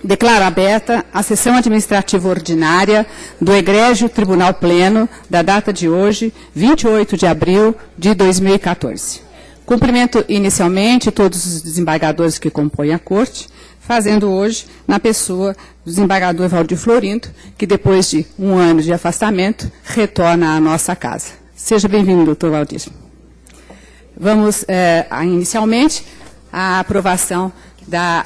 Declaro aberta a sessão administrativa ordinária do Egrégio Tribunal Pleno, da data de hoje, 28 de abril de 2014. Cumprimento inicialmente todos os desembargadores que compõem a Corte, fazendo hoje na pessoa do desembargador Valdir Florindo, que depois de um ano de afastamento, retorna à nossa casa. Seja bem-vindo, doutor Valdir. Vamos, inicialmente, à aprovação da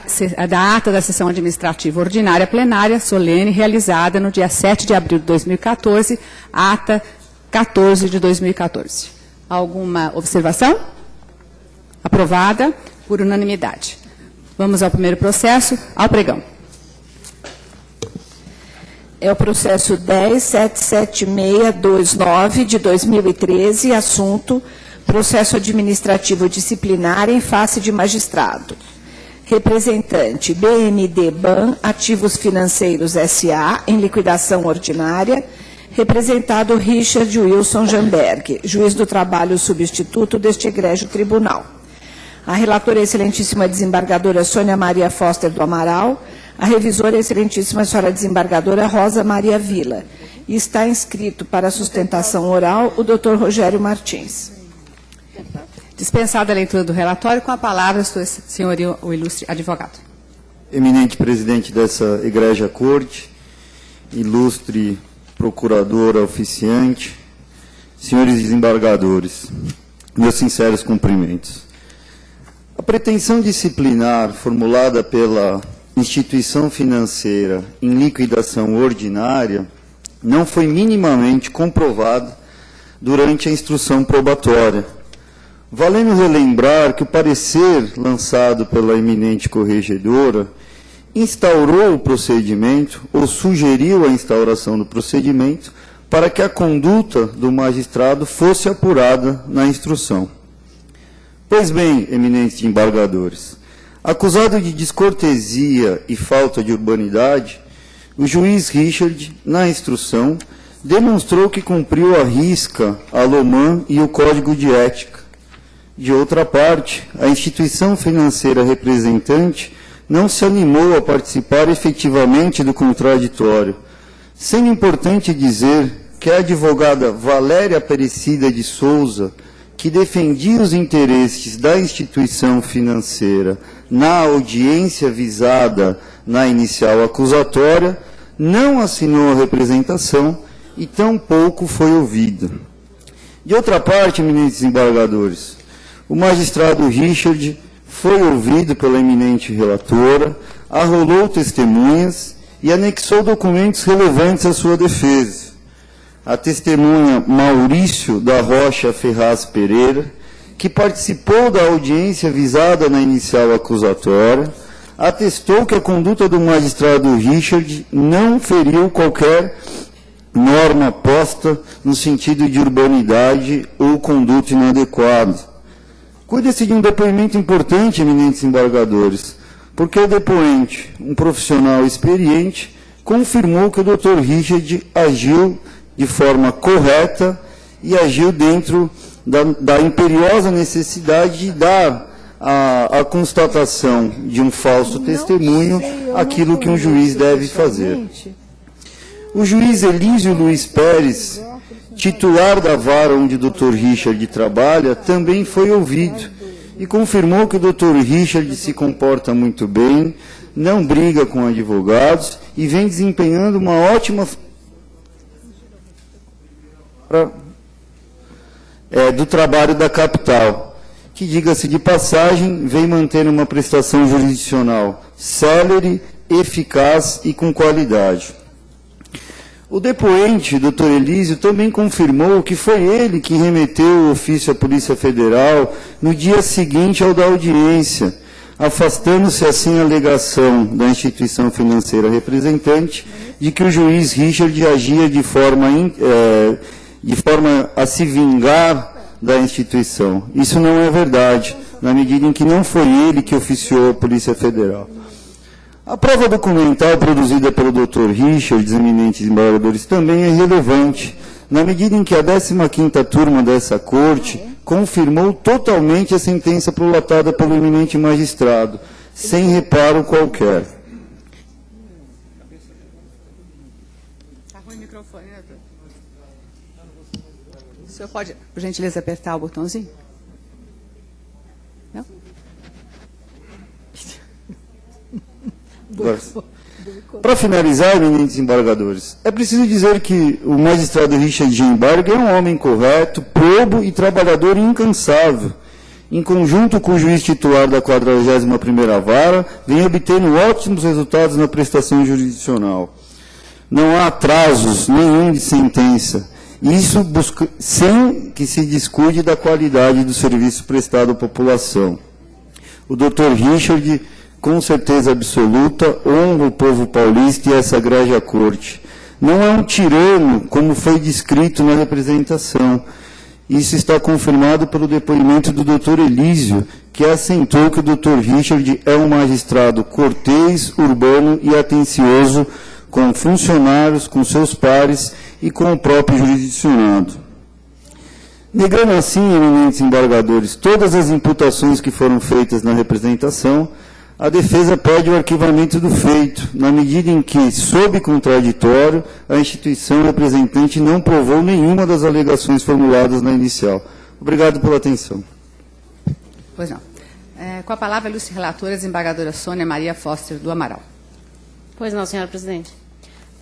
ata da sessão administrativa ordinária plenária solene realizada no dia 7 de abril de 2014, ata 14 de 2014. Alguma observação? Aprovada por unanimidade. Vamos ao primeiro processo, ao pregão. É o processo 10.77629 de 2013, assunto processo administrativo disciplinar em face de magistrado. Representante BMD Ban Ativos Financeiros S.A. em liquidação ordinária, representado Richard Wilson Jamberg, juiz do trabalho substituto deste egrégio tribunal. A relatora excelentíssima desembargadora Sônia Maria Foster do Amaral, a revisora excelentíssima senhora desembargadora Rosa Maria Vila. E está inscrito para a sustentação oral o doutor Rogério Martins. Dispensada a leitura do relatório, com a palavra, senhor o ilustre advogado. Eminente presidente dessa egrégia corte, ilustre procuradora oficiante, senhores desembargadores, meus sinceros cumprimentos. A pretensão disciplinar formulada pela instituição financeira em liquidação ordinária não foi minimamente comprovada durante a instrução probatória, valendo relembrar que o parecer lançado pela eminente corregedora instaurou o procedimento, ou sugeriu a instauração do procedimento, para que a conduta do magistrado fosse apurada na instrução. Pois bem, eminentes embargadores, acusado de descortesia e falta de urbanidade, o juiz Richard, na instrução, demonstrou que cumpriu à risca a LOMAN e o Código de Ética. De outra parte, a instituição financeira representante não se animou a participar efetivamente do contraditório, sendo importante dizer que a advogada Valéria Aparecida de Souza, que defendia os interesses da instituição financeira na audiência visada na inicial acusatória, não assinou a representação e tampouco foi ouvida. De outra parte, eminentes embargadores, o magistrado Richard foi ouvido pela eminente relatora, arrolou testemunhas e anexou documentos relevantes à sua defesa. A testemunha Maurício da Rocha Ferraz Pereira, que participou da audiência visada na inicial acusatória, atestou que a conduta do magistrado Richard não feriu qualquer norma posta no sentido de urbanidade ou conduta inadequada. Cuida-se de um depoimento importante, eminentes embargadores, porque o depoente, um profissional experiente, confirmou que o Dr. Richard agiu de forma correta e agiu dentro da imperiosa necessidade de dar a constatação de um falso testemunho aquilo que um juiz deve fazer. O juiz Elísio Luiz Pérez, titular da vara onde o Dr. Richard trabalha, também foi ouvido e confirmou que o Dr. Richard se comporta muito bem, não briga com advogados e vem desempenhando uma ótima do trabalho da capital, que, diga-se de passagem, vem mantendo uma prestação jurisdicional célere, eficaz e com qualidade. O depoente, Dr. Elísio, também confirmou que foi ele que remeteu o ofício à Polícia Federal no dia seguinte ao da audiência, afastando-se assim a alegação da instituição financeira representante de que o juiz Richard agia de forma a se vingar da instituição. Isso não é verdade, na medida em que não foi ele que oficiou a Polícia Federal. A prova documental produzida pelo Dr. Richard, eminentes embargadores, também é relevante, na medida em que a 15ª turma dessa Corte confirmou totalmente a sentença prolatada pelo eminente magistrado, sem reparo qualquer. O senhor pode, por gentileza, apertar o botãozinho? Não? Para finalizar, eminentes embargadores, é preciso dizer que o magistrado Richard Gemberg é um homem correto, probo e trabalhador incansável. Em conjunto com o juiz titular da 41ª Vara, vem obtendo ótimos resultados na prestação jurisdicional. Não há atrasos nenhum de sentença. Isso sem que se descuide da qualidade do serviço prestado à população. O Dr. Richard, com certeza absoluta, honra o povo paulista e essa egrégia corte. Não é um tirano, como foi descrito na representação. Isso está confirmado pelo depoimento do Dr. Elísio, que assentou que o Dr. Richard é um magistrado cortês, urbano e atencioso com funcionários, com seus pares e com o próprio jurisdicionado. Negando assim, eminentes embargadores, todas as imputações que foram feitas na representação, a defesa pede o arquivamento do feito, na medida em que, sob contraditório, a instituição representante não provou nenhuma das alegações formuladas na inicial. Obrigado pela atenção. Pois não. Com a palavra, a ilustre relatora, a desembargadora Sônia Maria Foster do Amaral. Pois não, senhora presidente.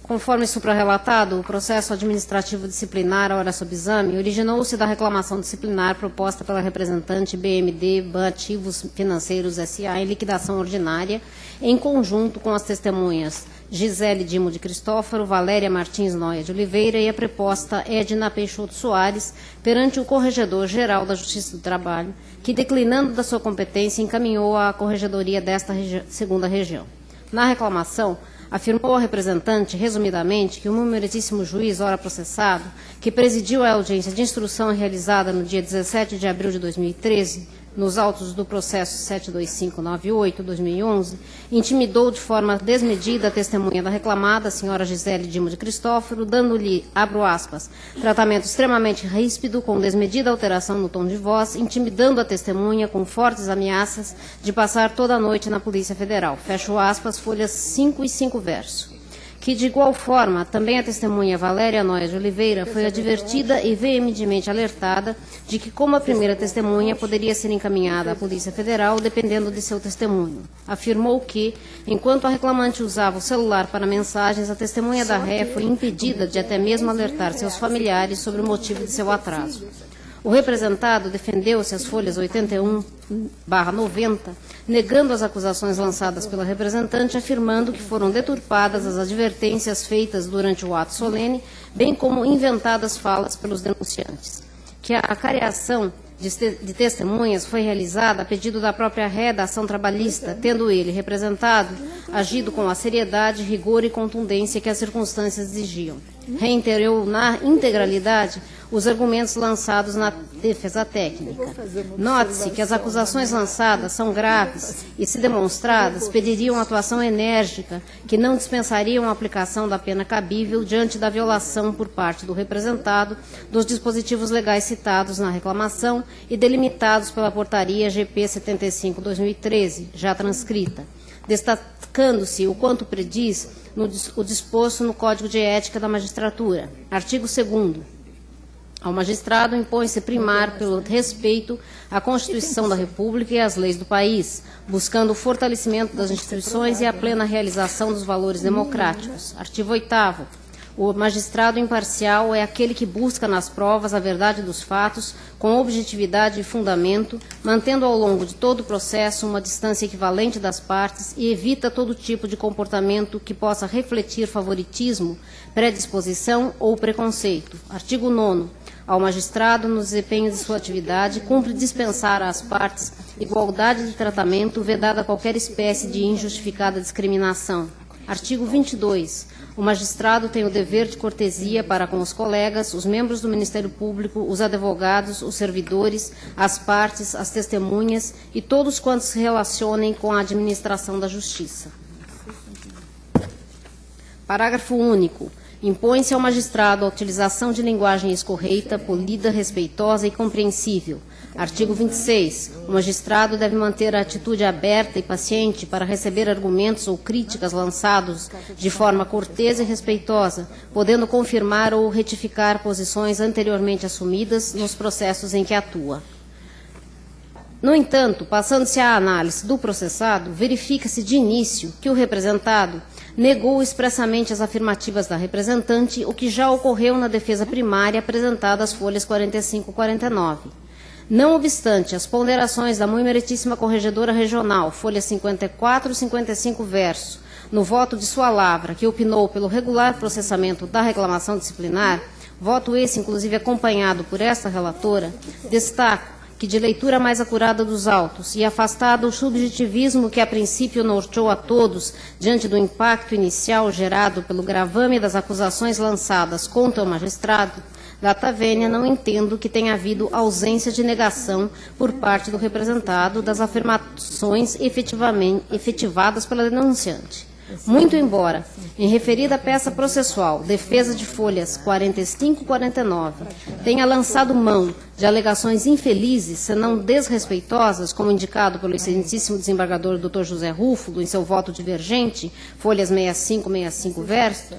Conforme suprarrelatado, o processo administrativo disciplinar, ora sob exame, originou-se da reclamação disciplinar proposta pela representante BMD BAN Ativos Financeiros S.A. em liquidação ordinária, em conjunto com as testemunhas Gisele Dimo de Cristófaro, Valéria Martins Noia de Oliveira e a preposta Edna Peixoto Soares, perante o Corregedor-Geral da Justiça do Trabalho, que, declinando da sua competência, encaminhou à Corregedoria desta segunda região. Na reclamação, afirmou a representante, resumidamente, que o meritíssimo juiz, ora processado, que presidiu a audiência de instrução realizada no dia 17 de abril de 2013, nos autos do processo 72598-2011, intimidou de forma desmedida a testemunha da reclamada, a senhora Gisele Dimo de Cristófaro, dando-lhe, abro aspas, tratamento extremamente ríspido, com desmedida alteração no tom de voz, intimidando a testemunha com fortes ameaças de passar toda a noite na Polícia Federal. Fecho aspas, folhas 5 e 5 verso. Que, de igual forma, também a testemunha Valéria Noia de Oliveira foi advertida e veementemente alertada de que, como a primeira testemunha, poderia ser encaminhada à Polícia Federal, dependendo de seu testemunho. Afirmou que, enquanto a reclamante usava o celular para mensagens, a testemunha da ré foi impedida de até mesmo alertar seus familiares sobre o motivo de seu atraso. O representado defendeu-se às folhas 81/90, negando as acusações lançadas pela representante, afirmando que foram deturpadas as advertências feitas durante o ato solene, bem como inventadas falas pelos denunciantes. Que a acareação de testemunhas foi realizada a pedido da própria ré da ação trabalhista, tendo ele, representado, agido com a seriedade, rigor e contundência que as circunstâncias exigiam. Reiterou na integralidade os argumentos lançados na defesa técnica. Note-se que as acusações lançadas são graves e, se demonstradas, pediriam atuação enérgica que não dispensariam a aplicação da pena cabível diante da violação por parte do representado dos dispositivos legais citados na reclamação e delimitados pela portaria GP 75/2013, já transcrita, destacando-se o quanto prediz o disposto no Código de Ética da Magistratura. Artigo 2º. Ao magistrado impõe-se primar pelo respeito à Constituição da República e às leis do país, buscando o fortalecimento das instituições e a plena realização dos valores democráticos. Artigo 8º. O magistrado imparcial é aquele que busca nas provas a verdade dos fatos, com objetividade e fundamento, mantendo ao longo de todo o processo uma distância equivalente das partes e evita todo tipo de comportamento que possa refletir favoritismo, predisposição ou preconceito. Artigo 9º. Ao magistrado, no desempenho de sua atividade, cumpre dispensar às partes igualdade de tratamento, vedada qualquer espécie de injustificada discriminação. Artigo 22. O magistrado tem o dever de cortesia para com os colegas, os membros do Ministério Público, os advogados, os servidores, as partes, as testemunhas e todos quantos se relacionem com a administração da Justiça. Parágrafo único. Impõe-se ao magistrado a utilização de linguagem escorreita, polida, respeitosa e compreensível. Artigo 26. O magistrado deve manter a atitude aberta e paciente para receber argumentos ou críticas lançados de forma cortês e respeitosa, podendo confirmar ou retificar posições anteriormente assumidas nos processos em que atua. No entanto, passando-se à análise do processado, verifica-se de início que o representado negou expressamente as afirmativas da representante, o que já ocorreu na defesa primária apresentada às folhas 45 e 49. Não obstante as ponderações da muito meritíssima Corregedora Regional, folhas 54 e 55 verso, no voto de sua lavra, que opinou pelo regular processamento da reclamação disciplinar, voto esse inclusive acompanhado por esta relatora, destaco que de leitura mais acurada dos autos e afastado o subjetivismo que a princípio norteou a todos diante do impacto inicial gerado pelo gravame das acusações lançadas contra o magistrado, data vênia, não entendo que tenha havido ausência de negação por parte do representado das afirmações efetivadas pela denunciante. Muito embora, em referida peça processual, defesa de folhas 45 e 49, tenha lançado mão de alegações infelizes, senão desrespeitosas, como indicado pelo excelentíssimo desembargador Dr. José Rúfulo em seu voto divergente, folhas 65 e 65 verso.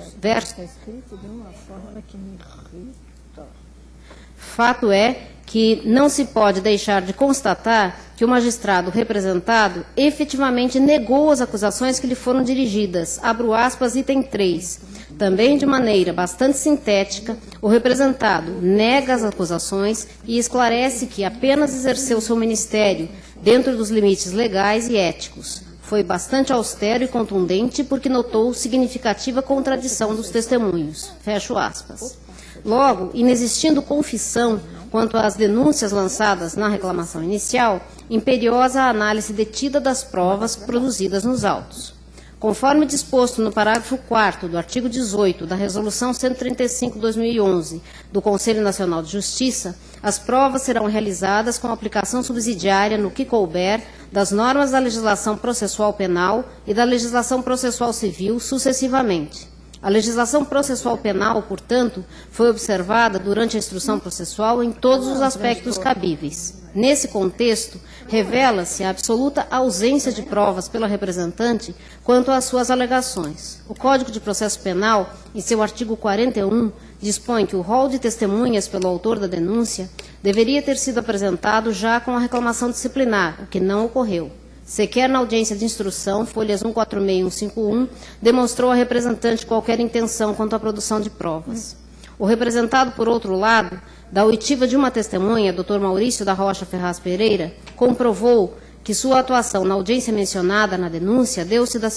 Fato é que não se pode deixar de constatar que o magistrado representado efetivamente negou as acusações que lhe foram dirigidas. Abro aspas, item 3. Também de maneira bastante sintética, o representado nega as acusações e esclarece que apenas exerceu seu ministério dentro dos limites legais e éticos. Foi bastante austero e contundente porque notou significativa contradição dos testemunhos. Fecho aspas. Logo, inexistindo confissão quanto às denúncias lançadas na reclamação inicial, imperiosa a análise detida das provas produzidas nos autos. Conforme disposto no parágrafo 4º do artigo 18 da Resolução 135/2011 do Conselho Nacional de Justiça, as provas serão realizadas com aplicação subsidiária no que couber das normas da legislação processual penal e da legislação processual civil sucessivamente. A legislação processual penal, portanto, foi observada durante a instrução processual em todos os aspectos cabíveis. Nesse contexto, revela-se a absoluta ausência de provas pela representante quanto às suas alegações. O Código de Processo Penal, em seu artigo 41, dispõe que o rol de testemunhas pelo autor da denúncia deveria ter sido apresentado já com a reclamação disciplinar, o que não ocorreu. Sequer na audiência de instrução, folhas 146 e 151, demonstrou a representante qualquer intenção quanto à produção de provas. O representado, por outro lado, da oitiva de uma testemunha, Dr. Maurício da Rocha Ferraz Pereira, comprovou que sua atuação na audiência mencionada na denúncia deu-se da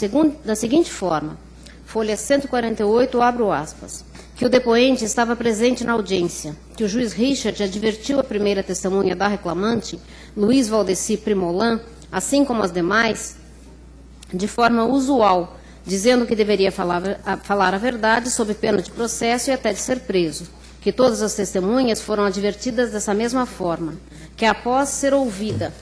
seguinte forma. Folha 148, abro aspas. Que o depoente estava presente na audiência, que o juiz Richard advertiu a primeira testemunha da reclamante, Luiz Valdeci Primolan, assim como as demais, de forma usual, dizendo que deveria falar a verdade sob pena de processo e até de ser preso, que todas as testemunhas foram advertidas dessa mesma forma, que após ser ouvida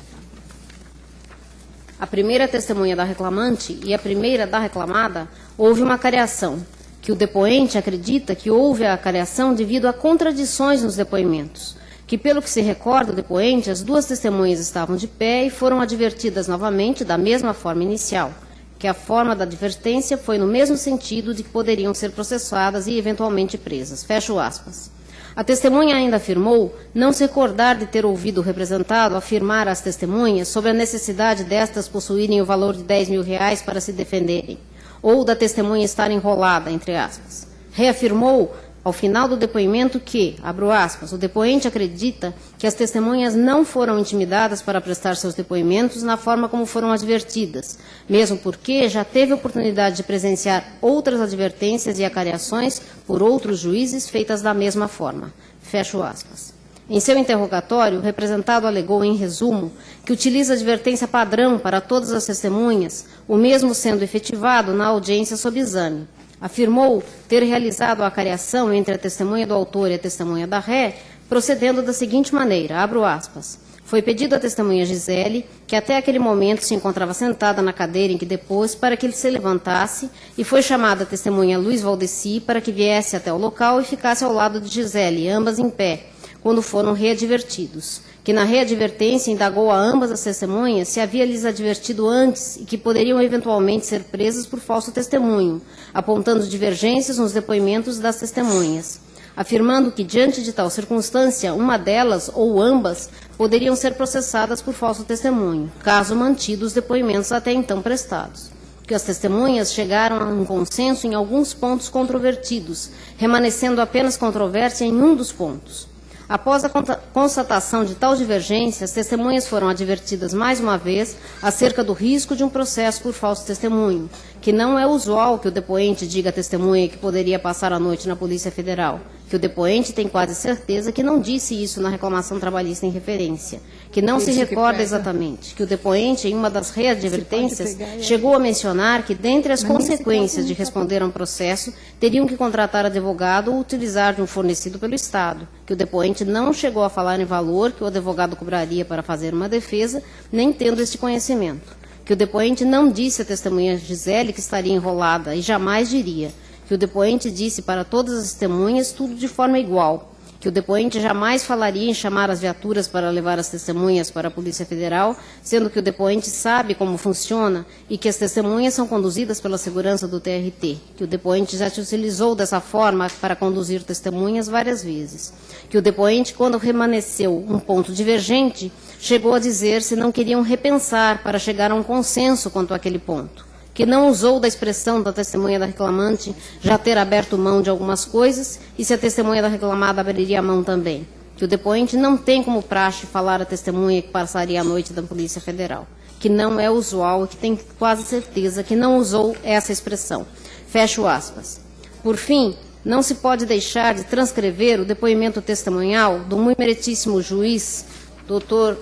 a primeira testemunha da reclamante e a primeira da reclamada, houve uma acariação, que o depoente acredita que houve a acariação devido a contradições nos depoimentos, que, pelo que se recorda o depoente, as duas testemunhas estavam de pé e foram advertidas novamente da mesma forma inicial, que a forma da advertência foi no mesmo sentido de que poderiam ser processadas e eventualmente presas. Fecho aspas. A testemunha ainda afirmou não se recordar de ter ouvido o representado afirmar às testemunhas sobre a necessidade destas possuírem o valor de R$10.000 para se defenderem, ou da testemunha estar enrolada, entre aspas. Reafirmou ao final do depoimento que, abro aspas, o depoente acredita que as testemunhas não foram intimidadas para prestar seus depoimentos na forma como foram advertidas, mesmo porque já teve oportunidade de presenciar outras advertências e acariações por outros juízes feitas da mesma forma. Fecho aspas. Em seu interrogatório, o representado alegou, em resumo, que utiliza advertência padrão para todas as testemunhas, o mesmo sendo efetivado na audiência sob exame. Afirmou ter realizado a acariação entre a testemunha do autor e a testemunha da ré, procedendo da seguinte maneira, abro aspas, Foi pedido à testemunha Gisele, que até aquele momento se encontrava sentada na cadeira em que depôs, para que ele se levantasse, e foi chamada a testemunha Luiz Valdeci para que viesse até o local e ficasse ao lado de Gisele, ambas em pé, quando foram readvertidos. Que na readvertência indagou a ambas as testemunhas se havia lhes advertido antes e que poderiam eventualmente ser presas por falso testemunho, apontando divergências nos depoimentos das testemunhas, afirmando que, diante de tal circunstância, uma delas ou ambas poderiam ser processadas por falso testemunho, caso mantidos os depoimentos até então prestados. Que as testemunhas chegaram a um consenso em alguns pontos controvertidos, remanescendo apenas controvérsia em um dos pontos. Após a constatação de tal divergência, as testemunhas foram advertidas mais uma vez acerca do risco de um processo por falso testemunho, que não é usual que o depoente diga à testemunha que poderia passar a noite na Polícia Federal, que o depoente tem quase certeza que não disse isso na reclamação trabalhista em referência, que não se recorda exatamente, que o depoente, em uma das readvertências, chegou a mencionar que, dentre as consequências de responder a um processo, teriam que contratar advogado ou utilizar de um fornecido pelo Estado, que o depoente não chegou a falar em valor que o advogado cobraria para fazer uma defesa, nem tendo este conhecimento, que o depoente não disse à testemunha Gisele que estaria enrolada e jamais diria, que o depoente disse para todas as testemunhas tudo de forma igual, que o depoente jamais falaria em chamar as viaturas para levar as testemunhas para a Polícia Federal, sendo que o depoente sabe como funciona e que as testemunhas são conduzidas pela segurança do TRT, que o depoente já se utilizou dessa forma para conduzir testemunhas várias vezes, que o depoente, quando remanesceu um ponto divergente, chegou a dizer se não queriam repensar para chegar a um consenso quanto àquele ponto, que não usou da expressão da testemunha da reclamante já ter aberto mão de algumas coisas e se a testemunha da reclamada abriria a mão também, que o depoente não tem como praxe falar à testemunha que passaria a noite da Polícia Federal, que não é usual e que tem quase certeza que não usou essa expressão. Fecho aspas. Por fim, não se pode deixar de transcrever o depoimento testemunhal do muito meritíssimo juiz, doutor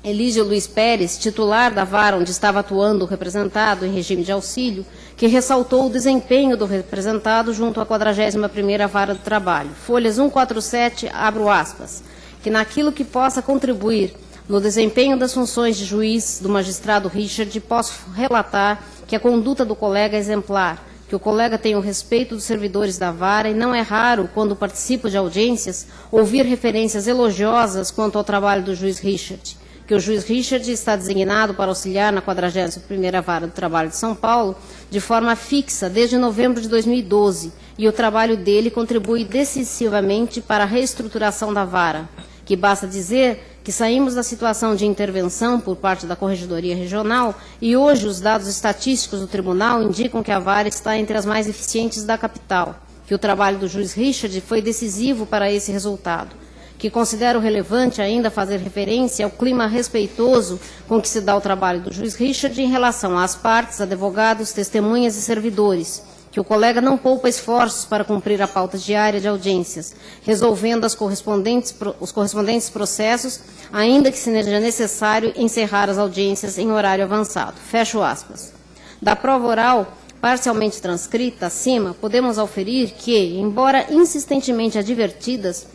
Elísio Luiz Pérez, titular da vara onde estava atuando o representado em regime de auxílio, que ressaltou o desempenho do representado junto à 41ª Vara do Trabalho. Folhas 147, abro aspas, que naquilo que possa contribuir no desempenho das funções de juiz do magistrado Richard, posso relatar que a conduta do colega é exemplar, que o colega tem o respeito dos servidores da vara e não é raro, quando participo de audiências, ouvir referências elogiosas quanto ao trabalho do juiz Richard, que o juiz Richard está designado para auxiliar na 41ª Vara do Trabalho de São Paulo de forma fixa desde novembro de 2012 e o trabalho dele contribui decisivamente para a reestruturação da vara, que basta dizer que saímos da situação de intervenção por parte da Corregedoria Regional e hoje os dados estatísticos do Tribunal indicam que a vara está entre as mais eficientes da capital, que o trabalho do juiz Richard foi decisivo para esse resultado, que considero relevante ainda fazer referência ao clima respeitoso com que se dá o trabalho do juiz Richard em relação às partes, advogados, testemunhas e servidores, que o colega não poupa esforços para cumprir a pauta diária de audiências, resolvendo os correspondentes processos, ainda que seja necessário encerrar as audiências em horário avançado. Fecho aspas. Da prova oral, parcialmente transcrita acima, podemos auferir que, embora insistentemente advertidas,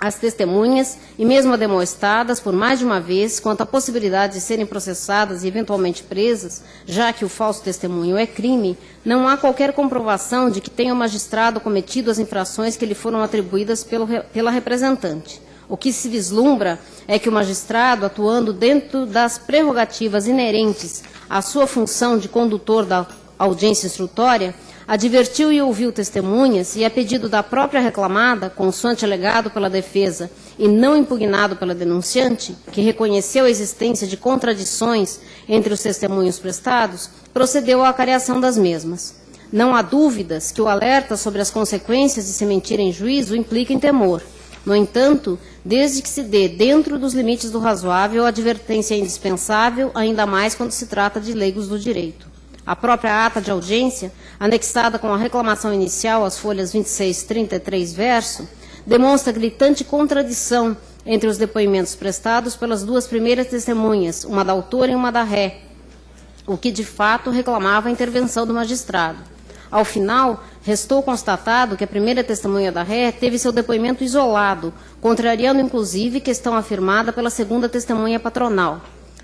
as testemunhas, e mesmo ademoestadas por mais de uma vez, quanto à possibilidade de serem processadas e eventualmente presas, já que o falso testemunho é crime, não há qualquer comprovação de que tenha o magistrado cometido as infrações que lhe foram atribuídas pela representante. O que se vislumbra é que o magistrado, atuando dentro das prerrogativas inerentes à sua função de condutor da audiência instrutória, advertiu e ouviu testemunhas e, a pedido da própria reclamada, consoante alegado pela defesa e não impugnado pela denunciante, que reconheceu a existência de contradições entre os testemunhos prestados, procedeu à acariação das mesmas. Não há dúvidas que o alerta sobre as consequências de se mentir em juízo implica em temor. No entanto, desde que se dê dentro dos limites do razoável, a advertência é indispensável, ainda mais quando se trata de leigos do direito. A própria ata de audiência, anexada com a reclamação inicial, as folhas 26 e 33 verso, demonstra gritante contradição entre os depoimentos prestados pelas duas primeiras testemunhas, uma da autora e uma da ré, o que de fato reclamava a intervenção do magistrado. Ao final, restou constatado que a primeira testemunha da ré teve seu depoimento isolado, contrariando inclusive questão afirmada pela segunda testemunha patronal.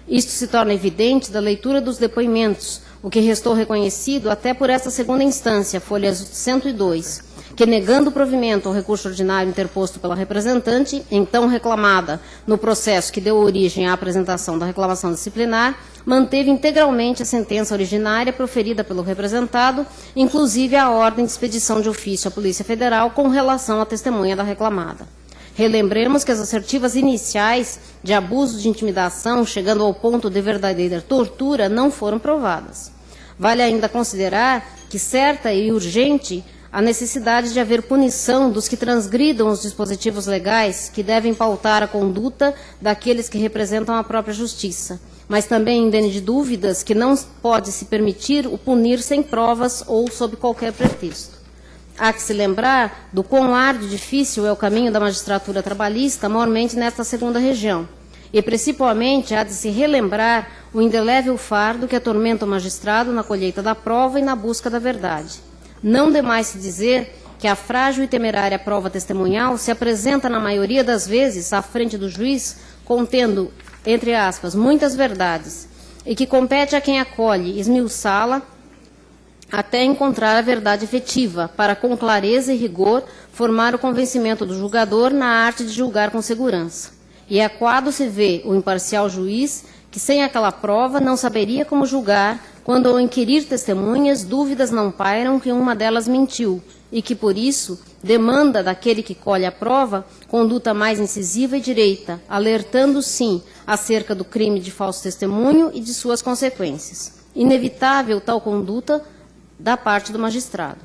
Isto se torna evidente da leitura dos depoimentos, o que restou reconhecido até por esta segunda instância, folha 102, que, negando o provimento ao recurso ordinário interposto pela representante, então reclamada no processo que deu origem à apresentação da reclamação disciplinar, manteve integralmente a sentença originária proferida pelo representado, inclusive a ordem de expedição de ofício à Polícia Federal com relação à testemunha da reclamada. Relembremos que as assertivas iniciais de abuso de intimidação, chegando ao ponto de verdadeira tortura, não foram provadas. Vale ainda considerar que certa e urgente a necessidade de haver punição dos que transgridam os dispositivos legais que devem pautar a conduta daqueles que representam a própria justiça, mas também indene de dúvidas que não pode se permitir o punir sem provas ou sob qualquer pretexto. Há que se lembrar do quão árduo e difícil é o caminho da magistratura trabalhista, maiormente nesta segunda região. E, principalmente, há de se relembrar o indelével fardo que atormenta o magistrado na colheita da prova e na busca da verdade. Não demais se dizer que a frágil e temerária prova testemunhal se apresenta, na maioria das vezes, à frente do juiz, contendo, entre aspas, muitas verdades, e que compete a quem acolhe esmiuçá-la até encontrar a verdade efetiva, para, com clareza e rigor, formar o convencimento do julgador na arte de julgar com segurança. E é quando se vê o imparcial juiz que, sem aquela prova, não saberia como julgar, quando, ao inquirir testemunhas, dúvidas não pairam que uma delas mentiu, e que, por isso, demanda daquele que colhe a prova conduta mais incisiva e direita, alertando, sim, acerca do crime de falso testemunho e de suas consequências. Inevitável tal conduta da parte do magistrado.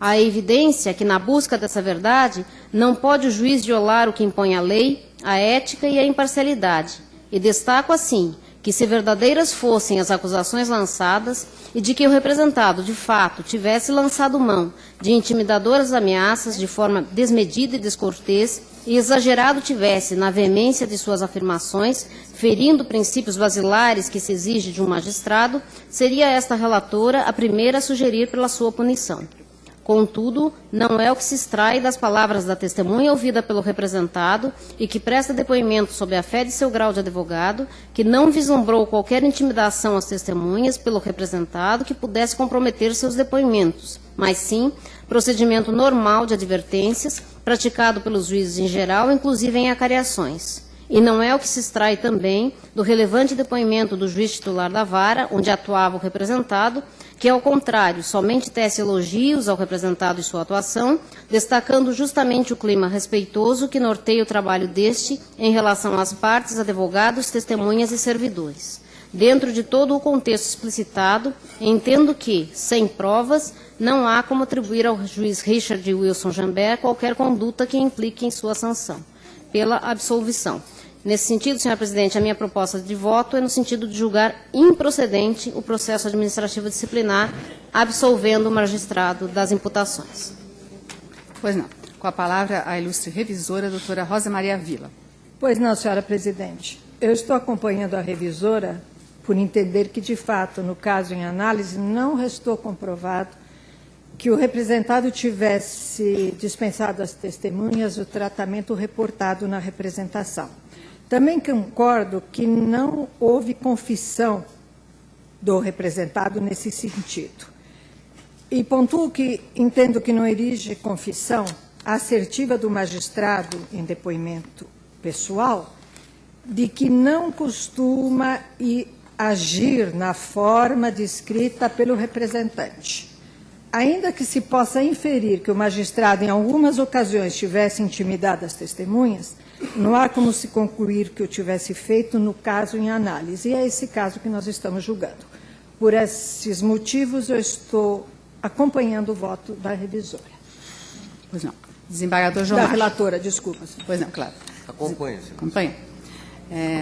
Há evidência que, na busca dessa verdade, não pode o juiz violar o que impõe a lei, a ética e a imparcialidade. E destaco, assim, que, se verdadeiras fossem as acusações lançadas e de que o representado, de fato, tivesse lançado mão de intimidadoras ameaças de forma desmedida e descortês e exagerado tivesse na veemência de suas afirmações, ferindo princípios basilares que se exige de um magistrado, seria esta relatora a primeira a sugerir pela sua punição. Contudo, não é o que se extrai das palavras da testemunha ouvida pelo representado e que presta depoimento sob a fé de seu grau de advogado, que não vislumbrou qualquer intimidação às testemunhas pelo representado que pudesse comprometer seus depoimentos, mas sim procedimento normal de advertências, praticado pelos juízes em geral, inclusive em acariações. E não é o que se extrai também do relevante depoimento do juiz titular da vara, onde atuava o representado, que, ao contrário, somente tece elogios ao representado e sua atuação, destacando justamente o clima respeitoso que norteia o trabalho deste em relação às partes, advogados, testemunhas e servidores. Dentro de todo o contexto explicitado, entendo que, sem provas, não há como atribuir ao juiz Richard Wilson Jambert qualquer conduta que implique em sua sanção pela absolvição. Nesse sentido, senhora presidente, a minha proposta de voto é no sentido de julgar improcedente o processo administrativo disciplinar, absolvendo o magistrado das imputações. Pois não. Com a palavra, a ilustre revisora, doutora Rosa Maria Vila. Pois não, senhora presidente. Eu estou acompanhando a revisora por entender que, de fato, no caso em análise, não restou comprovado que o representado tivesse dispensado às testemunhas o tratamento reportado na representação. Também concordo que não houve confissão do representado nesse sentido. E pontuo que entendo que não exige confissão assertiva do magistrado em depoimento pessoal de que não costuma agir na forma descrita pelo representante. Ainda que se possa inferir que o magistrado, em algumas ocasiões, tivesse intimidado as testemunhas, não há como se concluir que o tivesse feito no caso em análise. E é esse caso que nós estamos julgando. Por esses motivos, eu estou acompanhando o voto da revisora. Pois não. Desembargador João Da Macho. relatora, desculpa. Pois não, claro. Acompanhe. Acompanha.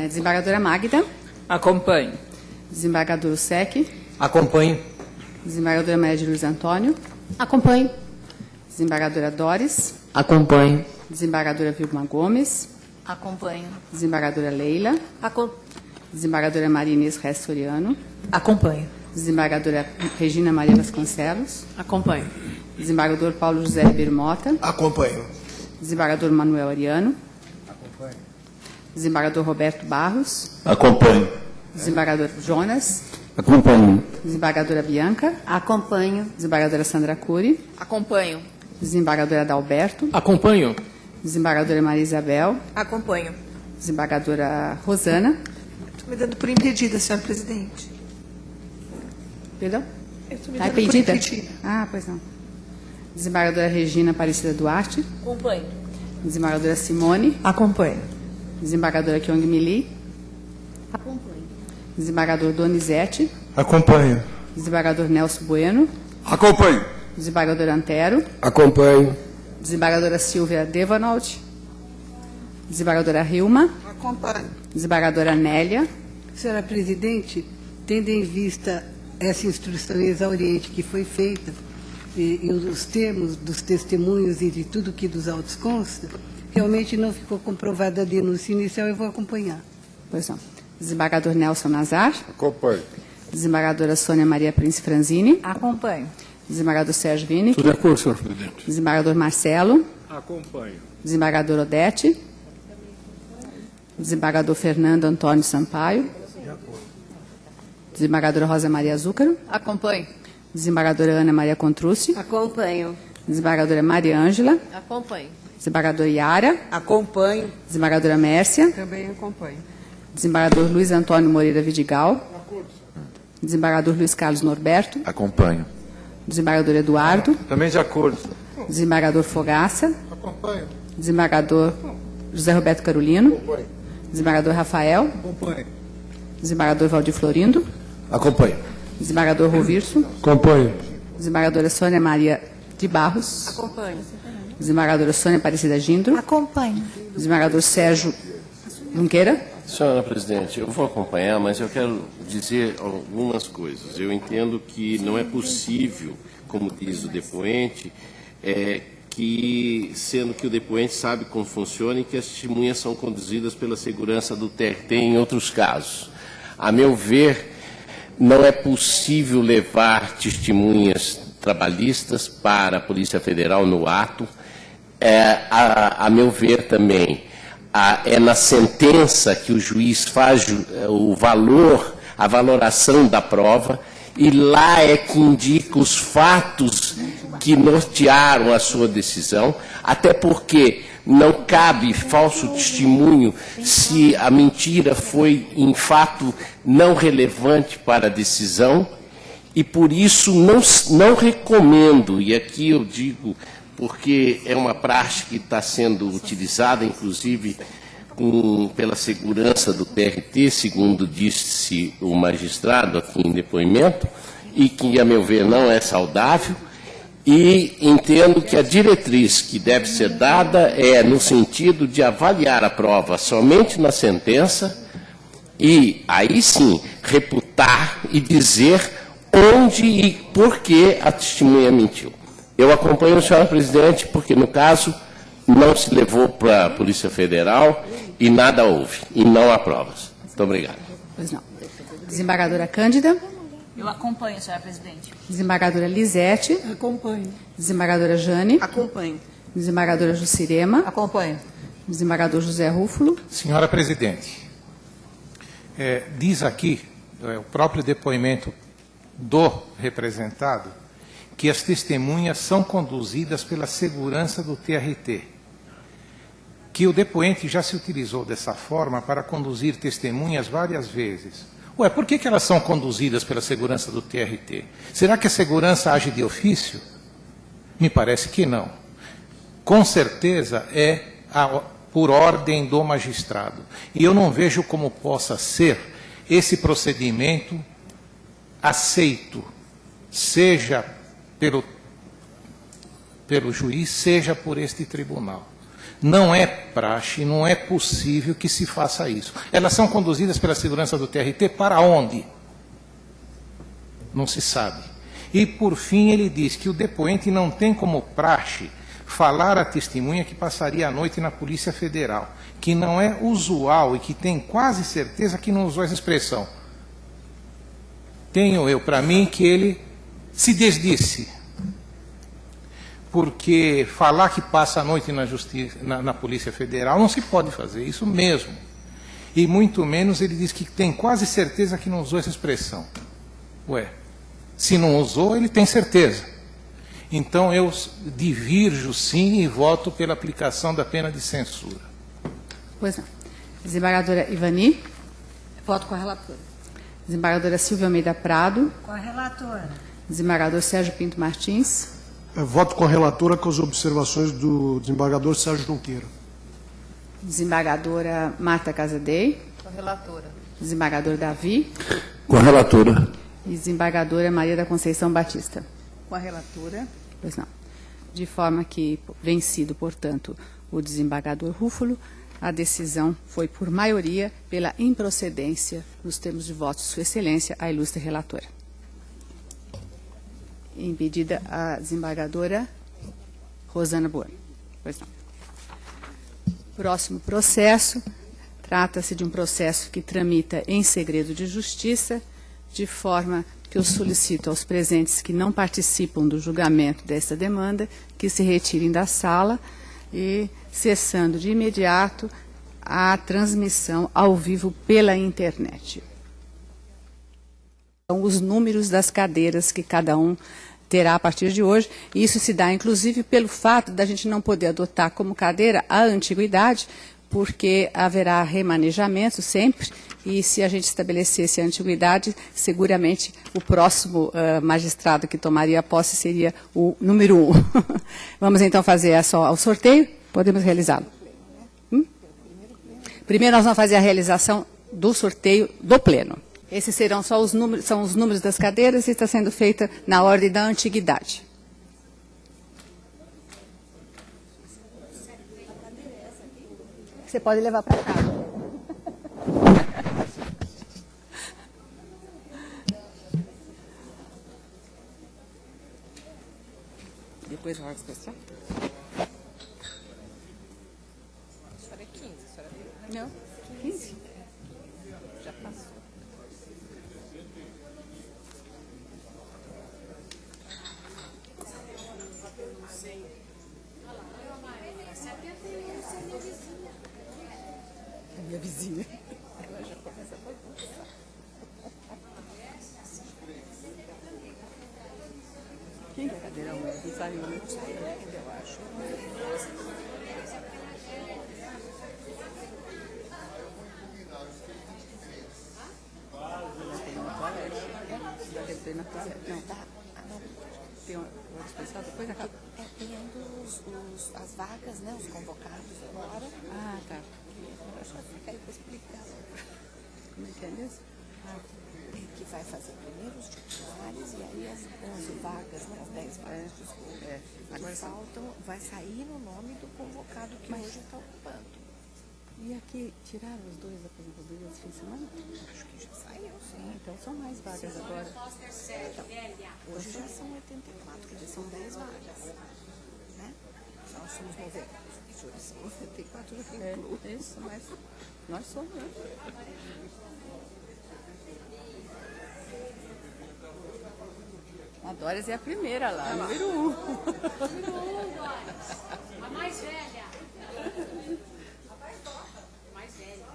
Desembargadora Magda. Acompanho. Desembargador Sec. Acompanhe. Desembargadora Maria de Luiz Antônio. Acompanho. Desembargadora Doris. Acompanho. Desembargadora Vilma Gomes. Acompanho. Desembargadora Leila. Desembargadora Maria Inês Restoriano. Acompanho. Desembargadora Regina Maria Vasconcelos. Acompanho. Desembargador Paulo José Ribeiro Mota. Acompanho. Desembargador Manuel Ariano. Acompanho. Desembargador Roberto Barros. Acompanho. Desembargador Jonas. Acompanho. Desembargadora Bianca. Acompanho. Desembargadora Sandra Cury. Acompanho. Desembargadora Adalberto. Acompanho. Desembargadora Maria Isabel. Acompanho. Desembargadora Rosana. Estou me dando por impedida, senhora presidente. Perdão? Eu estou me Está dando por impedida? impedida. Ah, pois não. Desembargadora Regina Aparecida Duarte. Acompanho. Desembargadora Simone. Acompanho. Desembargadora Kyong Mili. Acompanho. Desembargador Donizete. Acompanho. Desembargador Nelson Bueno. Acompanho. Desembargador Antero. Acompanho. Desembargadora Silvia Devanold. Desembargadora Hilma. Acompanho. Desembargadora Nélia. Senhora presidente, tendo em vista essa instrução exauriente que foi feita, e os termos dos testemunhos e de tudo que dos autos consta, realmente não ficou comprovada a denúncia inicial, eu vou acompanhar. Pois não. Desembargador Nelson Nazar. Acompanho. Desembargadora Sônia Maria Prince Franzini. Acompanho. Desembargador Sérgio Vinick. Tudo de acordo, senhor presidente. Desembargador Marcelo. Acompanho. Desembargador Odete. Desembargador Fernando Antônio Sampaio. Desembargadora Rosa Maria Zúcaro. Acompanho. Desembargadora Ana Maria Contrucci. Acompanho. Desembargadora Maria Ângela. Acompanho. Desembargador Iara. Acompanho. Desembargadora Mércia. Também acompanho. Desembargador Luiz Antônio Moreira Vidigal. Desembargador Luiz Carlos Norberto. Acompanho. Desembargador Eduardo. Também de acordo. Desembargador Fogaça. Acompanho. Desembargador José Roberto Carolino. Acompanho. Desembargador Rafael. Acompanho. Desembargador Valdir Florindo. Acompanho. Desembargador Rovirso. Acompanho. Desembargadora Sônia Maria de Barros. Acompanho. Desembargadora Sônia Aparecida Gindro. Acompanho. Desembargador Sérgio Junqueira. Senhora presidente, eu vou acompanhar, mas eu quero dizer algumas coisas. Eu entendo que não é possível, como diz o depoente, sendo que o depoente sabe como funciona e que as testemunhas são conduzidas pela segurança do TRT em outros casos. A meu ver, não é possível levar testemunhas trabalhistas para a Polícia Federal no ato. A meu ver também, é na sentença que o juiz faz o valor, a valoração da prova, e lá é que indica os fatos que nortearam a sua decisão, até porque não cabe falso testemunho se a mentira foi, em fato, não relevante para a decisão, e por isso não recomendo, e aqui eu digo porque é uma prática que está sendo utilizada, inclusive, pela segurança do TRT, segundo disse o magistrado aqui em depoimento, e que, a meu ver, não é saudável, e entendo que a diretriz que deve ser dada é no sentido de avaliar a prova somente na sentença e, aí sim, reputar e dizer onde e por que a testemunha mentiu. Eu acompanho a senhora presidente porque, no caso, não se levou para a Polícia Federal e nada houve, e não há provas. Muito obrigado. Pois não. Desembargadora Cândida. Eu acompanho, senhora presidente. Desembargadora Lisete. Acompanho. Desembargadora Jane. Acompanho. Desembargadora Jucirema. Acompanho. Desembargador José Rúfulo. Senhora presidente, diz aqui, o próprio depoimento do representado, que as testemunhas são conduzidas pela segurança do TRT, que o depoente já se utilizou dessa forma para conduzir testemunhas várias vezes. Ué, por que elas são conduzidas pela segurança do TRT? Será que a segurança age de ofício? Me parece que não. Com certeza por ordem do magistrado. E eu não vejo como possa ser esse procedimento aceito, seja pelo juiz, seja por este tribunal. Não é praxe, não é possível que se faça isso. Elas são conduzidas pela segurança do TRT para onde? Não se sabe. E, por fim, ele diz que o depoente não tem como praxe falar à testemunha que passaria a noite na Polícia Federal, que não é usual e que tem quase certeza que não usou essa expressão. tenho eu para mim que ele se desdisse. Porque falar que passa a noite na justiça, na Polícia Federal não se pode fazer, isso mesmo. E muito menos ele diz que tem quase certeza que não usou essa expressão. Ué, se não usou, ele tem certeza. Então eu divirjo sim e voto pela aplicação da pena de censura. Pois não. Desembargadora Ivani. Voto com a relatora. Desembargadora Silvia Almeida Prado. Com a relatora. Desembargador Sérgio Pinto Martins. Voto com a relatora com as observações do desembargador Sérgio Junqueira. Desembargadora Marta Casadei. Com a relatora. Desembargador Davi. Com a relatora. E desembargadora Maria da Conceição Batista. Com a relatora. Pois não. De forma que, vencido, portanto, o desembargador Rúfulo, a decisão foi por maioria pela improcedência nos termos de votos de Sua Excelência, a ilustre relatora. Impedida a desembargadora Rosana Bueno. Pois não. Próximo processo, trata-se de um processo que tramita em segredo de justiça, de forma que eu solicito aos presentes que não participam do julgamento desta demanda que se retirem da sala e cessando de imediato a transmissão ao vivo pela internet. São os números das cadeiras que cada um terá a partir de hoje, e isso se dá inclusive pelo fato da gente não poder adotar como cadeira a antiguidade, porque haverá remanejamento sempre, e se a gente estabelecesse a antiguidade, seguramente o próximo magistrado que tomaria posse seria o número 1. Vamos então fazer só o sorteio? Podemos realizá-lo. Primeiro nós vamos fazer a realização do sorteio do pleno. Esses serão só os números, são os números das cadeiras e está sendo feita na ordem da antiguidade. Você pode levar para casa. Depois o órgão especial. A senhora é 15, a senhora viu? Não, 15. Já passou. É minha vizinha. Ela já começa a bagunçar. Quem é a cadeira 1? Não saiu, né? Não saiu ainda, eu acho. Não, tá. Tem um especial, depois acaba. Tem as vagas, né? Os convocados agora. Ah, tá. Eu acho que fica aí para explicar. Como é que é mesmo? Que vai fazer primeiro os titulares e aí as 11 vagas, né? As 10 vagas, desculpa. Agora faltam, vai sair no nome do convocado que hoje está ocupando. E aqui, tiraram os dois aposentadorias esse fim de semana? Acho que já saiu, sim. Então são mais vagas agora. Então, hoje já são 84, quer dizer, são 10 vagas. Né? Nós somos 90. Hoje são 94, já que inclui. Isso, mas nós somos, né? A Doris é a primeira lá, número 1. Número 1, Doris. A mais velha. Mais velha.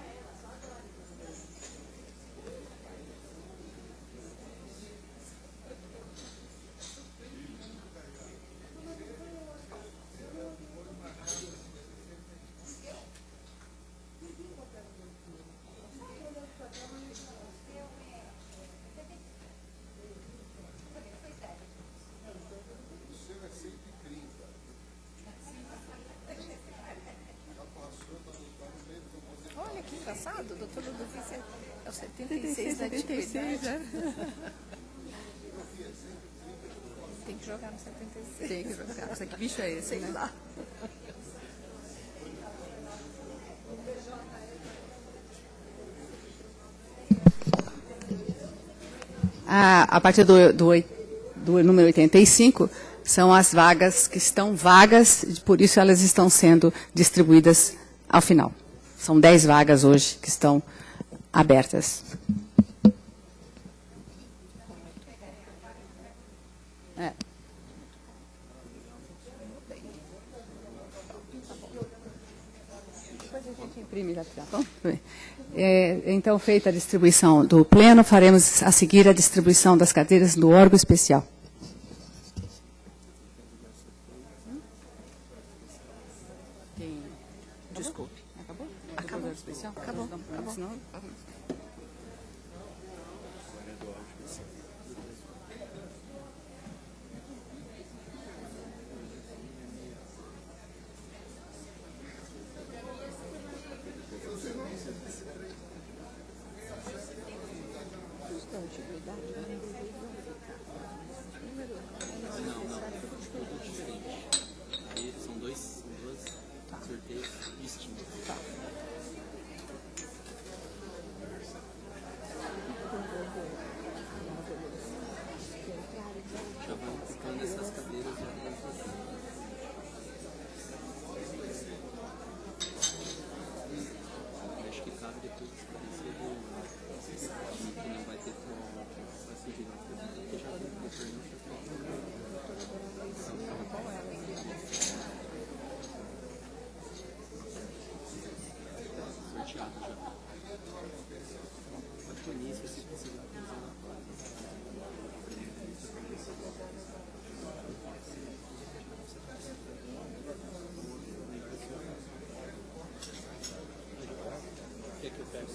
Olha que engraçado, o doutor Ludovice é o 76 da antiguidade. Tem que jogar no 76. Tem que jogar. Que bicho é esse, né? Lá. A partir do número 85, são as vagas que estão vagas, por isso elas estão sendo distribuídas ao final. São 10 vagas hoje que estão abertas. É. Depois a gente imprime já. Tá bom? Então, feita a distribuição do pleno, faremos a seguir a distribuição das cadeiras do órgão especial. Desculpe. Acabou? Acabou. Acabou. Acabou. São dois sorteios distintos. Já vai ficando essas cadeiras. Acho que cabe depois esclarecer que não vai ter prova para se girar, porque já vai ter sorteado já. Pode ter início se precisar usar na quer que eu pegue?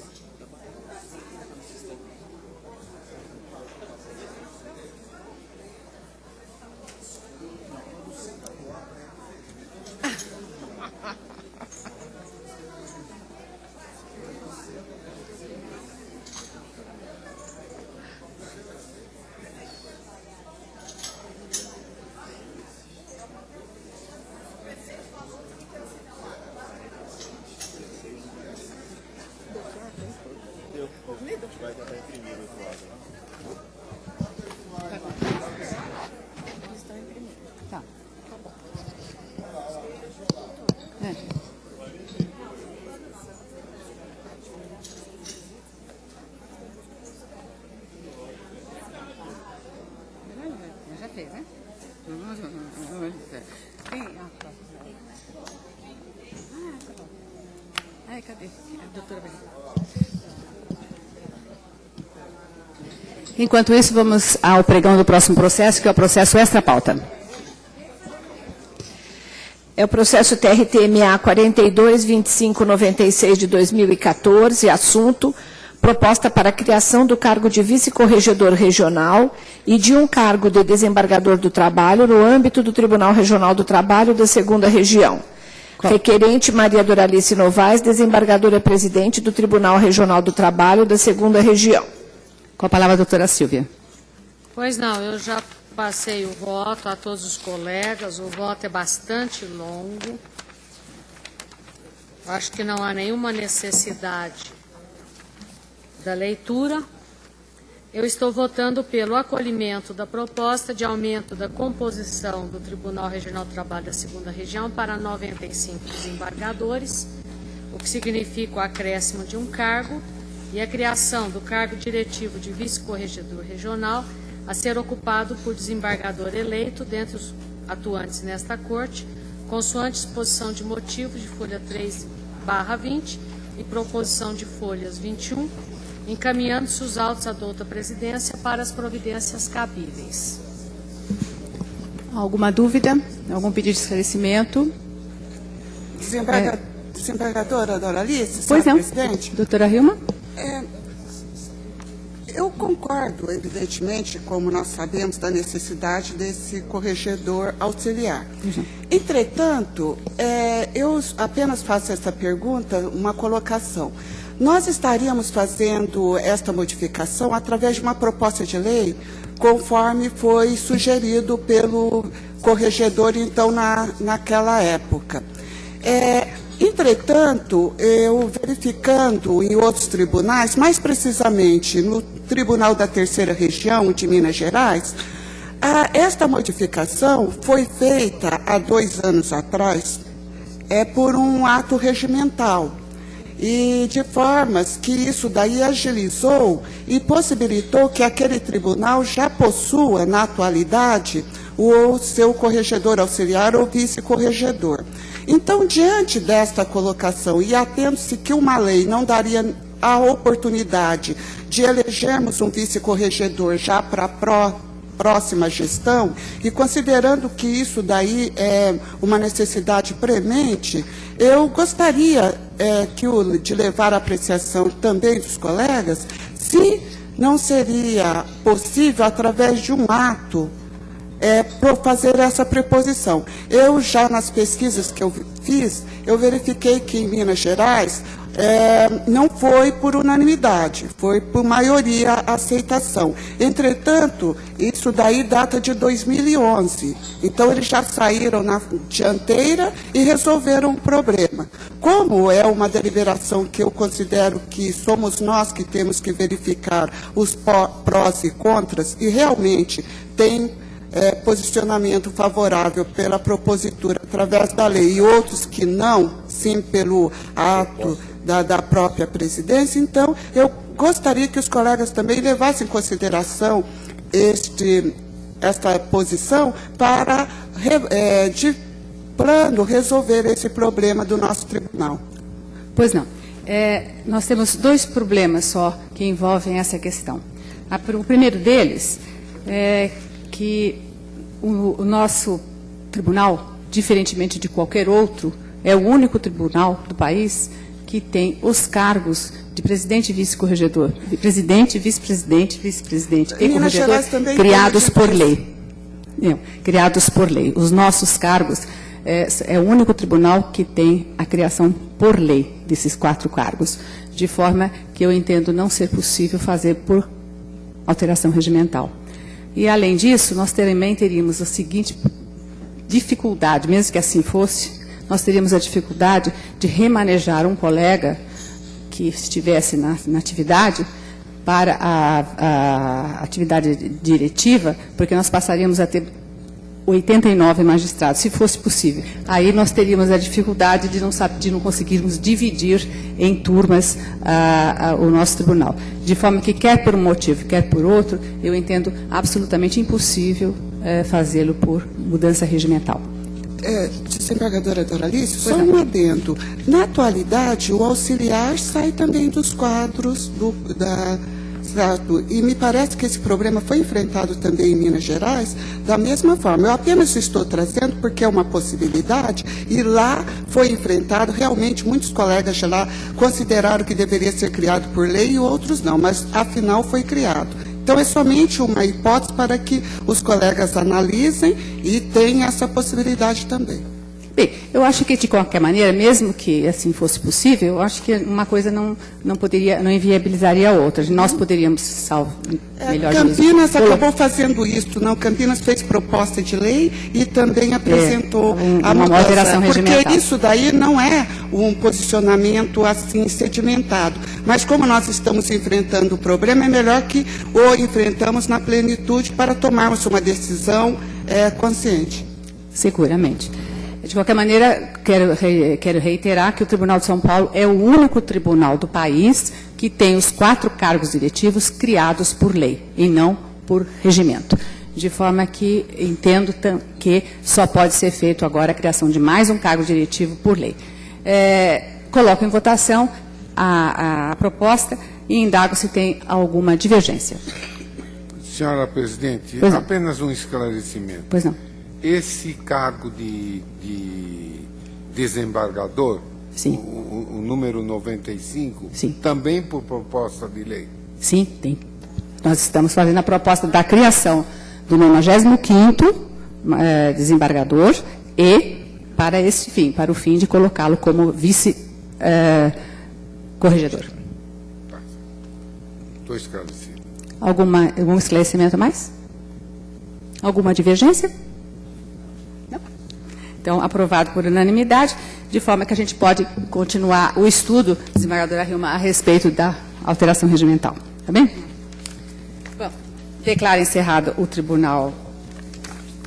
Vai tentar imprimir do outro lado. Eles estão imprimindo. Tá. Tá bom. Já fez, né? Ai, cadê? A doutora vai. Enquanto isso, vamos ao pregão do próximo processo, que é o processo extra-pauta. É o processo TRT-MA 422596 de 2014, assunto: proposta para a criação do cargo de vice-corregedor regional e de um cargo de desembargador do trabalho no âmbito do Tribunal Regional do Trabalho da 2ª Região. Requerente Maria Doralice Novaes, desembargadora-presidente do Tribunal Regional do Trabalho da 2ª Região. Com a palavra a doutora Silvia. Pois não, eu já passei o voto a todos os colegas, o voto é bastante longo. Acho que não há nenhuma necessidade da leitura. Eu estou votando pelo acolhimento da proposta de aumento da composição do Tribunal Regional do Trabalho da 2ª Região para 95 desembargadores, o que significa o acréscimo de um cargo e a criação do cargo diretivo de vice-corregedor regional a ser ocupado por desembargador eleito dentre os atuantes nesta Corte, consoante exposição de motivos de folha 3/20 e proposição de folhas 21, encaminhando-se os autos à douta presidência para as providências cabíveis. Alguma dúvida? Algum pedido de esclarecimento? Desembargadora Doralice, pois não, presidente. Doutora Hilma? Eu concordo, evidentemente, como nós sabemos, da necessidade desse corregedor auxiliar. Entretanto, eu apenas faço essa pergunta, uma colocação. Nós estaríamos fazendo esta modificação através de uma proposta de lei, conforme foi sugerido pelo corregedor, então, naquela época. Entretanto, eu verificando em outros tribunais, mais precisamente no Tribunal da 3ª Região de Minas Gerais, esta modificação foi feita há 2 anos atrás por um ato regimental. e de formas que isso daí agilizou e possibilitou que aquele tribunal já possua, na atualidade, o seu corregedor auxiliar ou vice-corregedor. Então, diante desta colocação e atendo-se que uma lei não daria a oportunidade de elegermos um vice-corregedor já para a próxima gestão, e considerando que isso daí é uma necessidade premente, eu gostaria de levar a apreciação também dos colegas, se não seria possível, através de um ato, fazer essa preposição. Eu já, nas pesquisas que eu fiz, eu verifiquei que em Minas Gerais não foi por unanimidade, foi por maioria a aceitação. Entretanto, isso daí data de 2011. Então, eles já saíram na dianteira e resolveram o problema. Como é uma deliberação que eu considero que somos nós que temos que verificar os prós e contras, e realmente tem posicionamento favorável pela propositura através da lei e outros que não, sim pelo ato da própria presidência, então eu gostaria que os colegas também levassem em consideração esta posição para, de plano, resolver esse problema do nosso tribunal. Pois não. Nós temos dois problemas só que envolvem essa questão. O primeiro deles é que o nosso tribunal, diferentemente de qualquer outro, é o único tribunal do país que tem os cargos de presidente e vice-corregedor, de presidente, vice-presidente, vice-presidente e corregedor criados por lei. Criados por lei. Os nossos cargos é o único tribunal que tem a criação por lei desses 4 cargos, de forma que eu entendo não ser possível fazer por alteração regimental. E, além disso, nós também teríamos a seguinte dificuldade, mesmo que assim fosse, nós teríamos a dificuldade de remanejar um colega que estivesse na atividade para a atividade diretiva, porque nós passaríamos a ter 89 magistrados, se fosse possível. Aí nós teríamos a dificuldade de não conseguirmos dividir em turmas o nosso tribunal. De forma que, quer por um motivo, quer por outro, eu entendo absolutamente impossível fazê-lo por mudança regimental. Desembargadora Doralice, só um adendo. Na atualidade, o auxiliar sai também dos quadros e me parece que esse problema foi enfrentado também em Minas Gerais da mesma forma. Eu apenas estou trazendo porque é uma possibilidade e lá foi enfrentado, realmente muitos colegas de lá consideraram que deveria ser criado por lei e outros não, mas afinal foi criado. Então é somente uma hipótese para que os colegas analisem e tenham essa possibilidade também. Bem, eu acho que, de qualquer maneira, mesmo que assim fosse possível, eu acho que uma coisa não inviabilizaria a outra. Nós poderíamos melhor Campinas acabou fazendo isso, não? Campinas fez proposta de lei e também apresentou uma alteração regimental. Porque isso daí não é um posicionamento assim sedimentado. Mas como nós estamos enfrentando o problema, é melhor que o enfrentamos na plenitude para tomarmos uma decisão consciente. Seguramente. De qualquer maneira, quero reiterar que o Tribunal de São Paulo é o único tribunal do país que tem os 4 cargos diretivos criados por lei e não por regimento. De forma que entendo que só pode ser feito agora a criação de mais um cargo diretivo por lei. Coloco em votação a proposta e indago se tem alguma divergência. Senhora Presidente, apenas um esclarecimento. Pois não. Esse cargo de desembargador, sim. O número 95, sim. Também por proposta de lei? Sim, tem. Nós estamos fazendo a proposta da criação do 95º desembargador e para esse fim, para o fim de colocá-lo como vice-corregedor. Tá. Estou esclarecido. Algum esclarecimento a mais? Alguma divergência? Então, aprovado por unanimidade, de forma que a gente pode continuar o estudo, desembargadora Hilma, a respeito da alteração regimental. Tá bem? Bom, declaro encerrado o Tribunal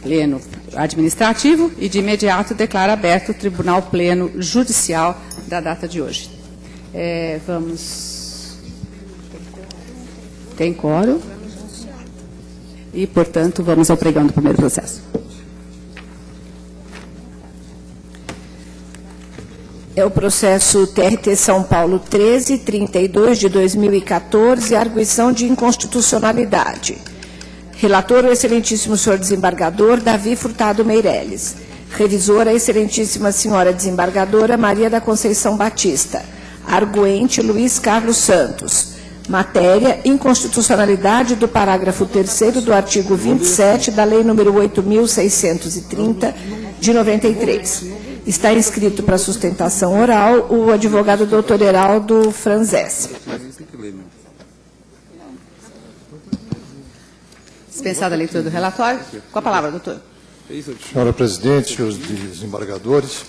Pleno Administrativo e, de imediato, declaro aberto o Tribunal Pleno Judicial da data de hoje. Vamos... Tem quórum? E, portanto, vamos ao pregão do primeiro processo. É o processo TRT São Paulo 1332 de 2014, arguição de inconstitucionalidade. Relator, o excelentíssimo senhor desembargador Davi Furtado Meireles. Revisora, a excelentíssima senhora desembargadora Maria da Conceição Batista. Arguente, Luiz Carlos Santos. Matéria, inconstitucionalidade do parágrafo 3º do artigo 27 da Lei nº 8.630, de 93. Está inscrito para sustentação oral o advogado doutor Heraldo Franzesi. Dispensada a leitura do relatório. Com a palavra, doutor. Senhora presidente, senhores desembargadores,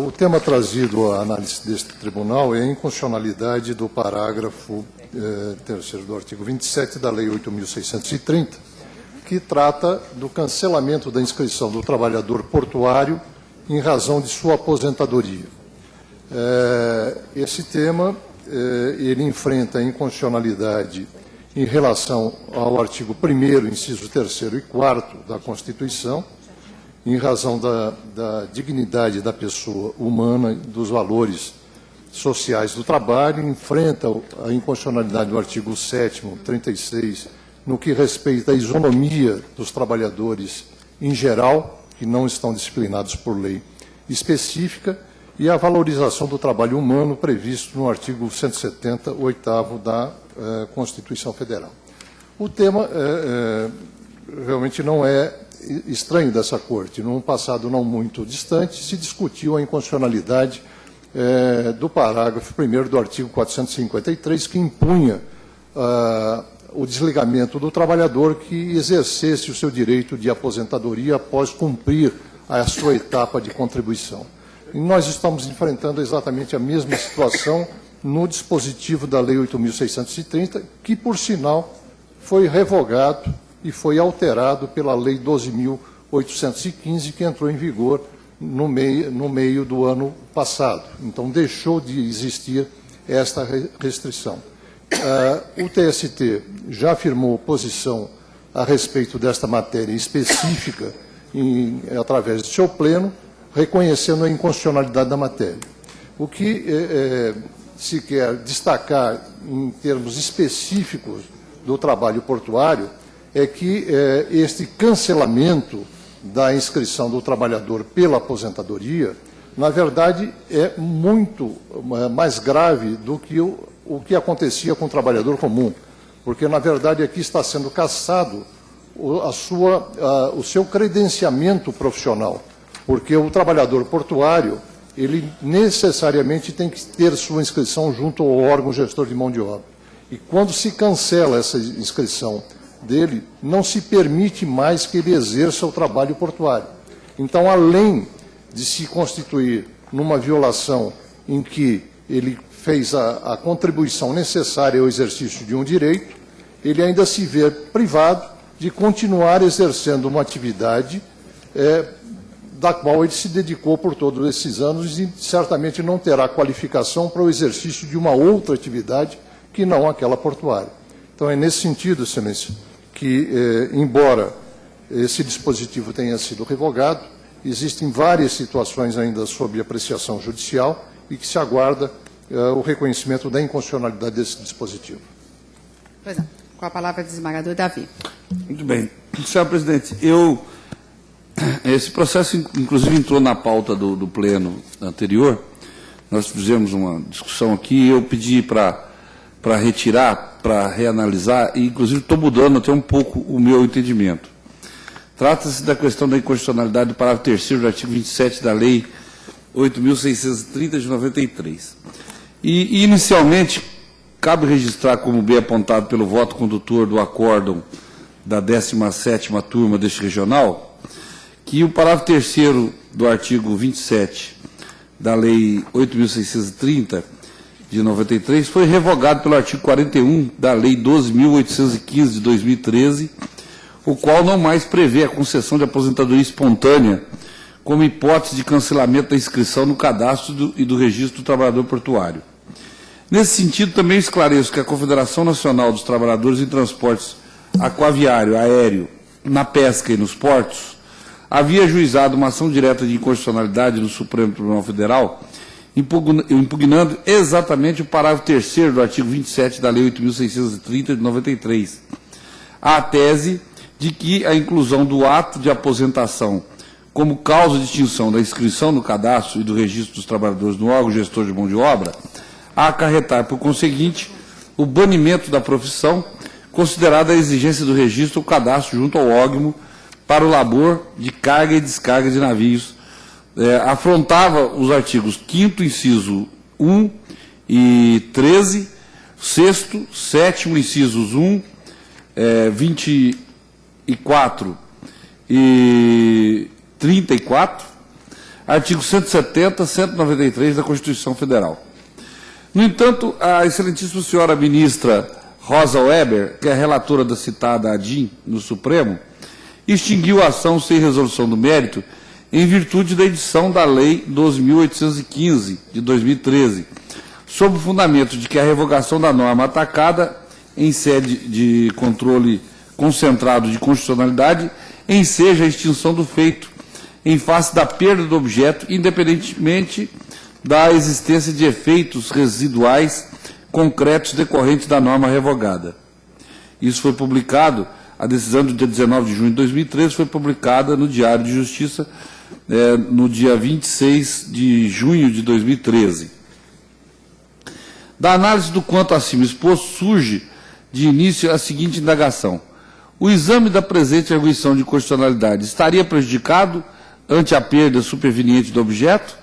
o tema trazido à análise deste tribunal é a inconstitucionalidade do parágrafo 3º do artigo 27 da Lei 8.630, que trata do cancelamento da inscrição do trabalhador portuário em razão de sua aposentadoria. Esse tema, ele enfrenta a inconstitucionalidade em relação ao artigo 1º, inciso 3º e 4º da Constituição, em razão da dignidade da pessoa humana, dos valores sociais do trabalho, enfrenta a inconstitucionalidade do artigo 7º, 36, no que respeita à isonomia dos trabalhadores em geral, que não estão disciplinados por lei específica, e a valorização do trabalho humano previsto no artigo 170, 8º da Constituição Federal. O tema realmente não é estranho dessa Corte. Num passado não muito distante, se discutiu a inconstitucionalidade do parágrafo 1º do artigo 453, que impunha o desligamento do trabalhador que exercesse o seu direito de aposentadoria após cumprir a sua etapa de contribuição. E nós estamos enfrentando exatamente a mesma situação no dispositivo da Lei 8.630, que, por sinal, foi revogado e foi alterado pela Lei 12.815, que entrou em vigor no meio do ano passado. Então, deixou de existir esta restrição. O TST já afirmou posição a respeito desta matéria específica através de seu pleno, reconhecendo a inconstitucionalidade da matéria. O que se quer destacar em termos específicos do trabalho portuário é que este cancelamento da inscrição do trabalhador pela aposentadoria, na verdade, é muito mais grave do que o que acontecia com o trabalhador comum, porque, na verdade, aqui está sendo cassado o seu credenciamento profissional, porque o trabalhador portuário, ele necessariamente tem que ter sua inscrição junto ao órgão gestor de mão de obra. E quando se cancela essa inscrição dele, não se permite mais que ele exerça o trabalho portuário. Então, além de se constituir numa violação em que ele fez a contribuição necessária ao exercício de um direito, ele ainda se vê privado de continuar exercendo uma atividade da qual ele se dedicou por todos esses anos e certamente não terá qualificação para o exercício de uma outra atividade que não aquela portuária. Então, é nesse sentido, Excelência, que, embora esse dispositivo tenha sido revogado, existem várias situações ainda sob apreciação judicial e que se aguarda o reconhecimento da inconstitucionalidade desse dispositivo. Pois não. Com a palavra, desembargador Davi. Muito bem. Senhor presidente, esse processo, inclusive, entrou na pauta do pleno anterior. Nós fizemos uma discussão aqui e eu pedi para retirar, para reanalisar, e, inclusive, estou mudando até um pouco o meu entendimento. Trata-se da questão da inconstitucionalidade do parágrafo 3º do artigo 27 da Lei 8.630, de 93. E, inicialmente, cabe registrar, como bem apontado pelo voto condutor do acórdão da 17ª turma deste regional, que o parágrafo 3º do artigo 27 da Lei 8.630, de 93, foi revogado pelo artigo 41 da Lei 12.815, de 2013, o qual não mais prevê a concessão de aposentadoria espontânea como hipótese de cancelamento da inscrição no cadastro e do registro do trabalhador portuário. Nesse sentido, também esclareço que a Confederação Nacional dos Trabalhadores em Transportes Aquaviário, Aéreo, na Pesca e nos Portos, havia ajuizado uma ação direta de inconstitucionalidade no Supremo Tribunal Federal, impugnando exatamente o parágrafo 3º do artigo 27 da Lei 8.630 de 93, a tese de que a inclusão do ato de aposentação como causa de extinção da inscrição no cadastro e do registro dos trabalhadores no órgão gestor de mão de obra, a acarretar, por conseguinte, o banimento da profissão, considerada a exigência do registro ou cadastro junto ao órgão para o labor de carga e descarga de navios, afrontava os artigos 5º, inciso 1 e 13, 6º, 7º, incisos 1, 24 e 34, artigo 170, 193 da Constituição Federal. No entanto, a excelentíssima senhora ministra Rosa Weber, que é relatora da citada ADIM no Supremo, extinguiu a ação sem resolução do mérito em virtude da edição da Lei 12.815, de 2013, sob o fundamento de que a revogação da norma atacada em sede de controle concentrado de constitucionalidade enseja a extinção do feito em face da perda do objeto, independentemente da existência de efeitos residuais concretos decorrentes da norma revogada. Isso foi publicado, a decisão do dia 19 de junho de 2013 foi publicada no Diário de Justiça no dia 26 de junho de 2013. Da análise do quanto acima exposto, surge de início a seguinte indagação: o exame da presente arguição de constitucionalidade estaria prejudicado ante a perda superveniente do objeto,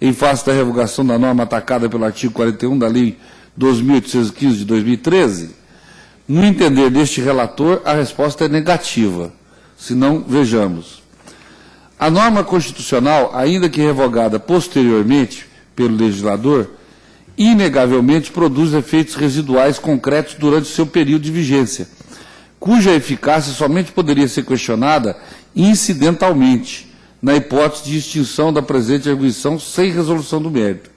em face da revogação da norma atacada pelo artigo 41 da Lei 12.815 de 2013? No entender deste relator, a resposta é negativa. Se não, vejamos. A norma constitucional, ainda que revogada posteriormente pelo legislador, inegavelmente produz efeitos residuais concretos durante seu período de vigência, cuja eficácia somente poderia ser questionada incidentalmente, na hipótese de extinção da presente arguição sem resolução do mérito.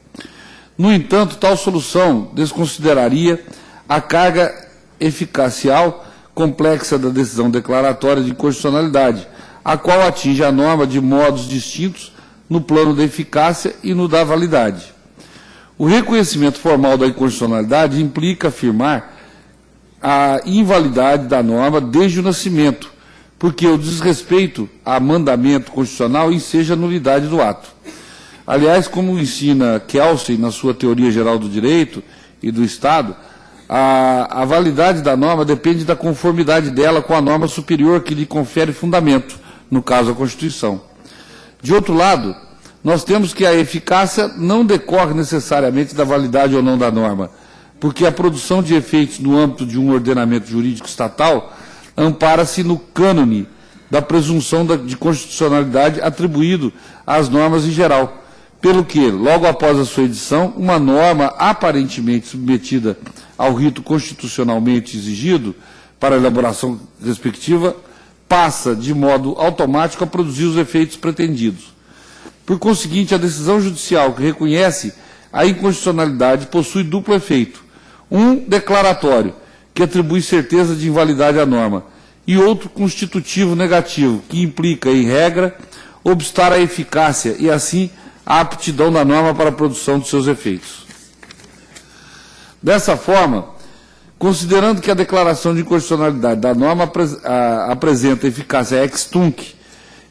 No entanto, tal solução desconsideraria a carga eficacial complexa da decisão declaratória de inconstitucionalidade, a qual atinge a norma de modos distintos no plano da eficácia e no da validade. O reconhecimento formal da inconstitucionalidade implica afirmar a invalidade da norma desde o nascimento, porque o desrespeito a mandamento constitucional enseja a nulidade do ato. Aliás, como ensina Kelsen na sua Teoria Geral do Direito e do Estado, a validade da norma depende da conformidade dela com a norma superior que lhe confere fundamento, no caso a Constituição. De outro lado, nós temos que a eficácia não decorre necessariamente da validade ou não da norma, porque a produção de efeitos no âmbito de um ordenamento jurídico estatal ampara-se no cânone da presunção de constitucionalidade atribuído às normas em geral, pelo que, logo após a sua edição, uma norma aparentemente submetida ao rito constitucionalmente exigido para a elaboração respectiva passa, de modo automático, a produzir os efeitos pretendidos. Por conseguinte, a decisão judicial que reconhece a inconstitucionalidade possui duplo efeito: um declaratório, que atribui certeza de invalidade à norma, e outro constitutivo negativo, que implica, em regra, obstar a eficácia e, assim, a aptidão da norma para a produção de seus efeitos. Dessa forma, considerando que a declaração de inconstitucionalidade da norma apresenta eficácia ex tunc,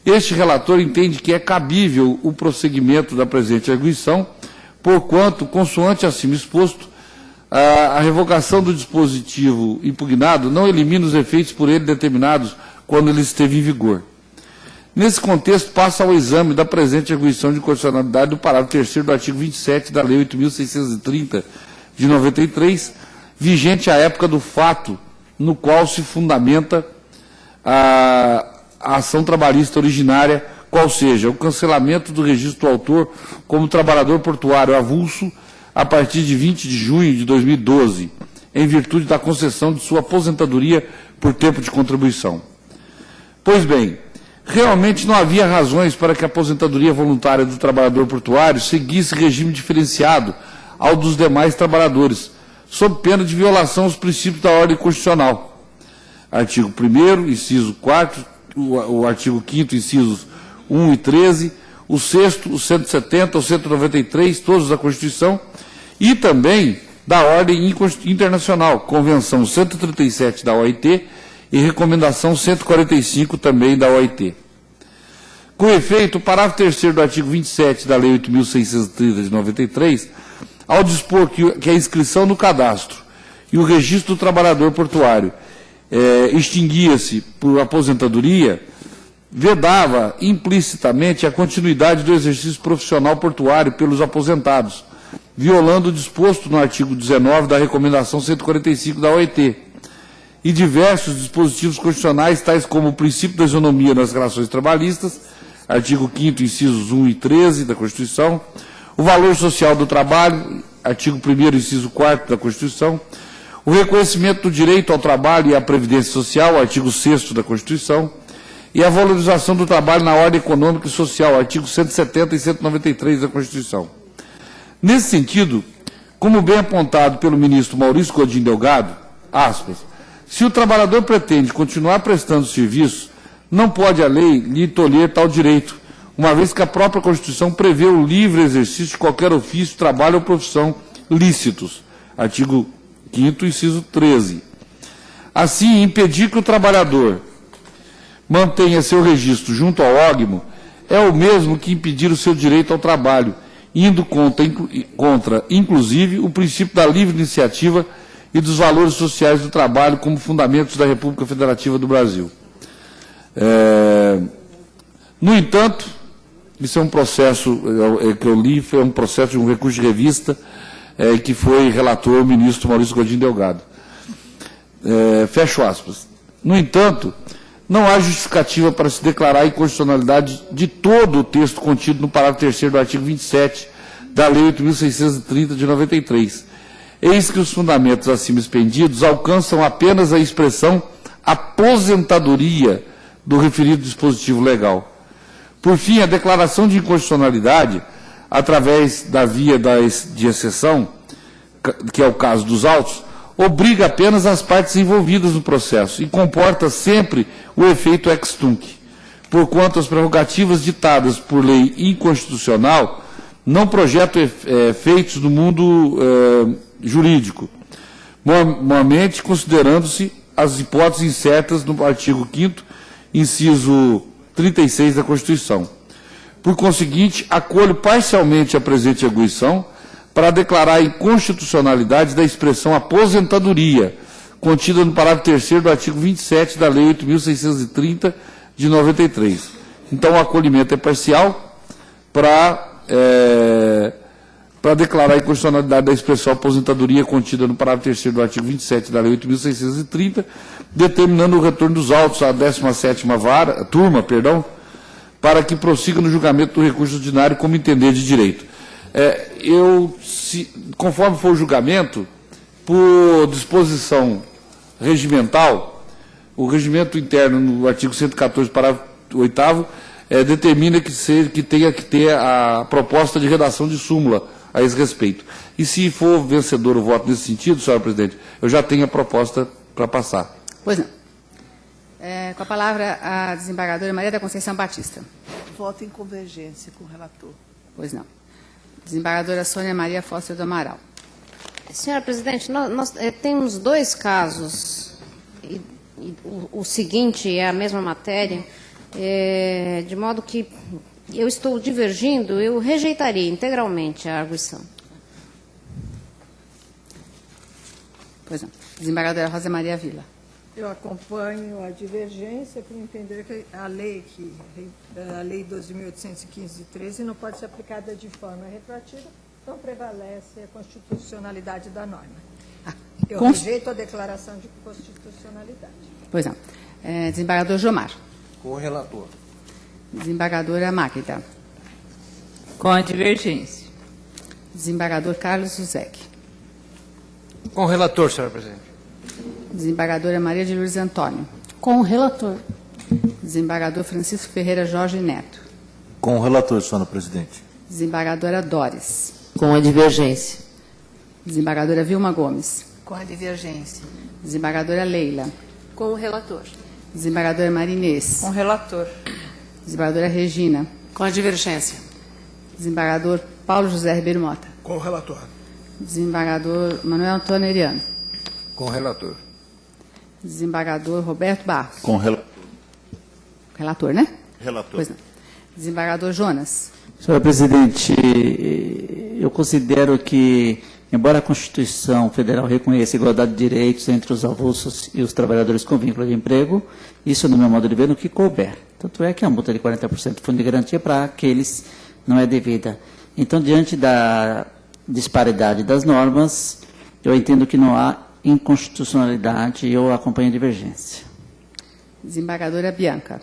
este relator entende que é cabível o prosseguimento da presente arguição, porquanto, consoante acima exposto, a revogação do dispositivo impugnado não elimina os efeitos por ele determinados quando ele esteve em vigor. Nesse contexto, passa ao exame da presente arguição de constitucionalidade do parágrafo 3º do artigo 27 da Lei 8.630 de 93, vigente à época do fato no qual se fundamenta a ação trabalhista originária, qual seja o cancelamento do registro do autor como trabalhador portuário avulso a partir de 20 de junho de 2012, em virtude da concessão de sua aposentadoria por tempo de contribuição. Pois bem, realmente não havia razões para que a aposentadoria voluntária do trabalhador portuário seguisse regime diferenciado ao dos demais trabalhadores, sob pena de violação aos princípios da ordem constitucional. Artigo 1º, inciso 4º, o artigo 5º, incisos 1 e 13, o 6º, o 170, o 193, todos da Constituição, e também da ordem internacional, Convenção 137 da OIT e Recomendação 145 também da OIT. Com efeito, o parágrafo 3º do artigo 27 da Lei 8.630 de 93, ao dispor que a inscrição no cadastro e o registro do trabalhador portuário extinguia-se por aposentadoria, vedava implicitamente a continuidade do exercício profissional portuário pelos aposentados, violando o disposto no artigo 19 da Recomendação 145 da OIT, e diversos dispositivos constitucionais, tais como o princípio da isonomia nas relações trabalhistas, artigo 5º, incisos 1 e 13 da Constituição, o valor social do trabalho, artigo 1º, inciso 4º da Constituição, o reconhecimento do direito ao trabalho e à previdência social, artigo 6º da Constituição, e a valorização do trabalho na ordem econômica e social, artigo 170 e 193 da Constituição. Nesse sentido, como bem apontado pelo ministro Maurício Godinho Delgado, aspas, se o trabalhador pretende continuar prestando serviço, não pode a lei lhe tolher tal direito, uma vez que a própria Constituição prevê o livre exercício de qualquer ofício, trabalho ou profissão lícitos. Artigo 5º, inciso 13. Assim, impedir que o trabalhador mantenha seu registro junto ao ógmo é o mesmo que impedir o seu direito ao trabalho, indo contra, inclusive, o princípio da livre iniciativa e dos valores sociais do trabalho como fundamentos da República Federativa do Brasil. No entanto, isso é um processo que eu li, foi um processo de um recurso de revista que foi relator o ministro Maurício Godinho Delgado. Fecho aspas. No entanto, não há justificativa para se declarar a inconstitucionalidade de todo o texto contido no parágrafo 3º do artigo 27 da Lei 8.630 de 93. Eis que os fundamentos acima expendidos alcançam apenas a expressão aposentadoria do referido dispositivo legal. Por fim, a declaração de inconstitucionalidade, através da via de exceção, que é o caso dos autos, obriga apenas as partes envolvidas no processo e comporta sempre o efeito ex tunc, porquanto as prerrogativas ditadas por lei inconstitucional não projetam efeitos no mundo jurídico, normalmente considerando-se as hipóteses incertas no artigo 5º, inciso 36 da Constituição. Por conseguinte, acolho parcialmente a presente arguição para declarar a inconstitucionalidade da expressão aposentadoria, contida no parágrafo 3º do artigo 27 da Lei 8.630 de 93. Então, o acolhimento é parcial para declarar a inconstitucionalidade da expressão aposentadoria contida no parágrafo 3º do artigo 27 da Lei 8.630, determinando o retorno dos autos à 17ª turma, para que prossiga no julgamento do recurso ordinário como entender de direito. Conforme for o julgamento, por disposição regimental, o regimento interno no artigo 114, parágrafo 8º, determina que tenha que ter a proposta de redação de súmula a esse respeito. E se for vencedor o voto nesse sentido, senhora presidente, eu já tenho a proposta para passar. Pois não. Com a palavra a desembargadora Maria da Conceição Batista. Voto em convergência com o relator. Pois não. Desembargadora Sônia Maria Foster do Amaral. Senhora presidente, nós temos dois casos, o seguinte é a mesma matéria, de modo que eu estou divergindo, eu rejeitaria integralmente a arguição. Pois não. Desembargadora Rosa Maria Vila. Eu acompanho a divergência por entender que a lei 12.815 de 13 não pode ser aplicada de forma retroativa, então prevalece a constitucionalidade da norma. Eu rejeito a declaração de constitucionalidade. Pois não. Desembargador Jomar. Com o relator. Desembargadora Magda. Com a divergência. Desembargador Carlos Zuzek. Com o relator, senhora presidente. Desembargadora Maria de Lourdes Antônio. Com o relator. Desembargador Francisco Ferreira Jorge Neto. Com o relator, senhora presidente. Desembargadora Dores. Com a divergência. Desembargadora Vilma Gomes. Com a divergência. Desembargadora Leila. Com o relator. Desembargadora Marinês. Com o relator. Desembargadora Regina. Com a divergência. Desembargador Paulo José Ribeiro Mota. Com o relator. Desembargador Manuel Antônio Eriano. Com o relator. Desembargador Roberto Barros. Com o relator. Relator, né? Relator. Pois não. Desembargador Jonas. Senhora Presidente, eu considero que, embora a Constituição Federal reconheça a igualdade de direitos entre os avulsos e os trabalhadores com vínculo de emprego, isso, no meu modo de ver, no que couber. Tanto é que a multa de 40% do fundo de garantia para aqueles não é devida. Então, diante da disparidade das normas, eu entendo que não há inconstitucionalidade e eu acompanho a divergência. Desembargadora Bianca.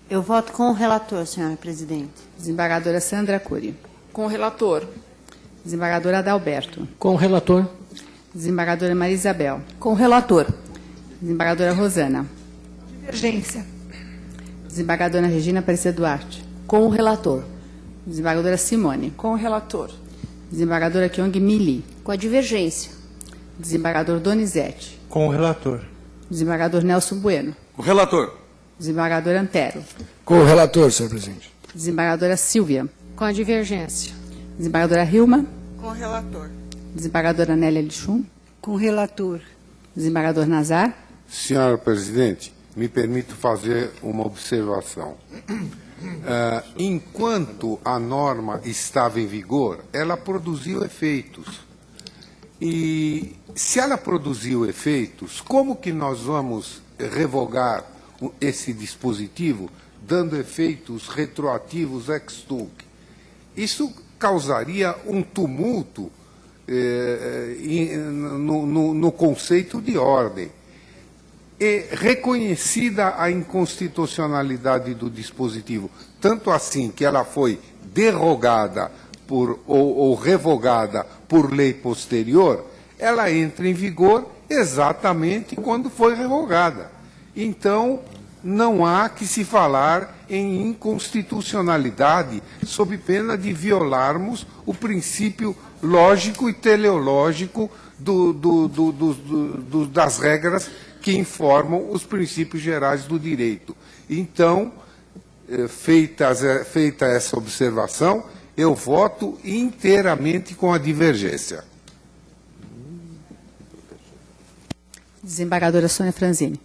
Eu voto com o relator, senhora presidente. Desembargadora Sandra Cury. Com o relator. Desembargadora Adalberto. Com o relator. Desembargadora Maria Isabel. Com o relator. Desembargadora Rosana. Divergência. Desembargadora Regina Aparecida Duarte. Com o relator. Desembargadora Simone. Com o relator. Desembargadora Kyong Mili. Com a divergência. Desembargador Donizete. Com o relator. Desembargador Nelson Bueno. O relator. Desembargador Antero. Com o relator, senhor presidente. Desembargadora Silvia. Com a divergência. Desembargadora Hilma. Com o relator. Desembargadora Nélia Lichum. Com o relator. Desembargador Nazar. Senhora presidente, me permito fazer uma observação. Enquanto a norma estava em vigor, ela produziu efeitos. E se ela produziu efeitos, como que nós vamos revogar esse dispositivo, dando efeitos retroativos ex tunc? Isso causaria um tumulto no conceito de ordem. E reconhecida a inconstitucionalidade do dispositivo, tanto assim que ela foi derrogada ou revogada por lei posterior, ela entra em vigor exatamente quando foi revogada. Então, não há que se falar em inconstitucionalidade sob pena de violarmos o princípio lógico e teleológico das regras que informam os princípios gerais do direito. Então, feita essa observação, eu voto inteiramente com a divergência. Desembargadora Sônia Franzini.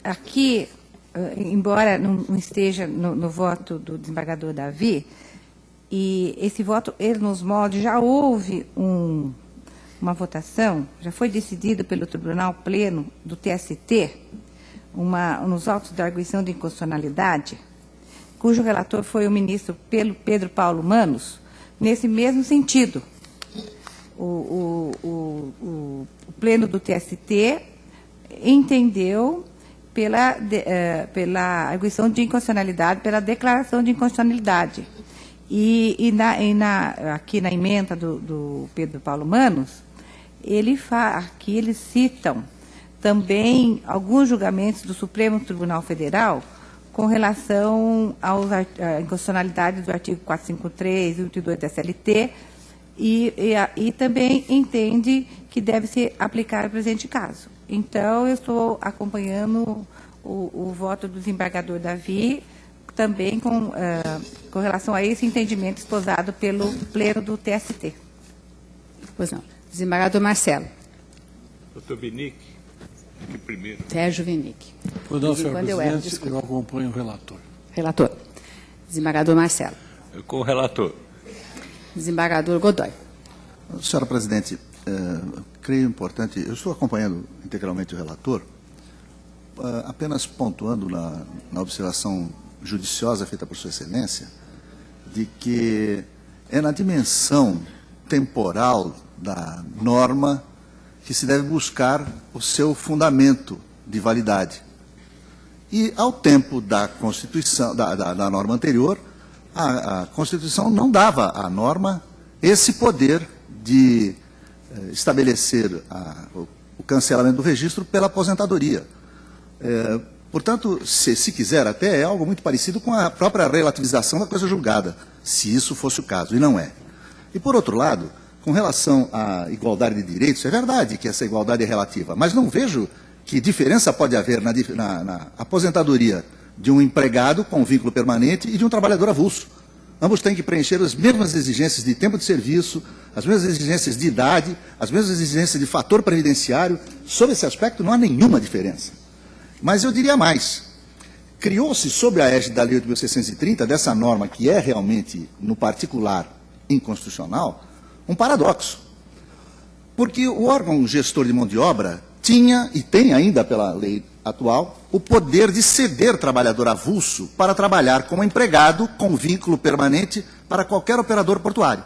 Aqui, embora não esteja no voto do desembargador Davi, e esse voto, ele nos moldes, já houve uma votação, já foi decidido pelo Tribunal Pleno do TST, nos autos da arguição de inconstitucionalidade, cujo relator foi o ministro Pedro Paulo Manos, nesse mesmo sentido. O Pleno do TST entendeu pela arguição de inconstitucionalidade, pela declaração de inconstitucionalidade. Aqui na emenda do Pedro Paulo Manos, aqui eles citam também alguns julgamentos do Supremo Tribunal Federal com relação à inconstitucionalidade do artigo 453 e 182 da SLT, e também entende que deve ser aplicado ao presente caso. Então, eu estou acompanhando o voto do desembargador Davi, também com relação a esse entendimento esposado pelo Pleno do TST. Pois não. Desembargador Marcelo. Doutor Vinic, aqui primeiro. Sérgio Vinic. Pois não, senhor presidente, eu acompanho o relator. Relator. Desembargador Marcelo. Com o relator. Desembargador Godoy. Senhora presidente, creio importante, eu estou acompanhando integralmente o relator, apenas pontuando na observação judiciosa feita por Sua Excelência, de que é na dimensão temporal da norma que se deve buscar o seu fundamento de validade. E, ao tempo da Constituição, da norma anterior, a Constituição não dava à norma esse poder de estabelecer o cancelamento do registro pela aposentadoria. Portanto, se quiser até, é algo muito parecido com a própria relativização da coisa julgada, se isso fosse o caso, e não é. E, por outro lado, com relação à igualdade de direitos, é verdade que essa igualdade é relativa, mas não vejo que diferença pode haver na aposentadoria de um empregado com vínculo permanente e de um trabalhador avulso. Ambos têm que preencher as mesmas exigências de tempo de serviço, as mesmas exigências de idade, as mesmas exigências de fator previdenciário. Sobre esse aspecto não há nenhuma diferença. Mas eu diria mais. Criou-se, sob a égide da Lei 8.630, dessa norma que é realmente, no particular, inconstitucional, um paradoxo. Porque o órgão gestor de mão de obra tinha, e tem ainda pela lei atual, o poder de ceder trabalhador avulso para trabalhar como empregado com vínculo permanente para qualquer operador portuário.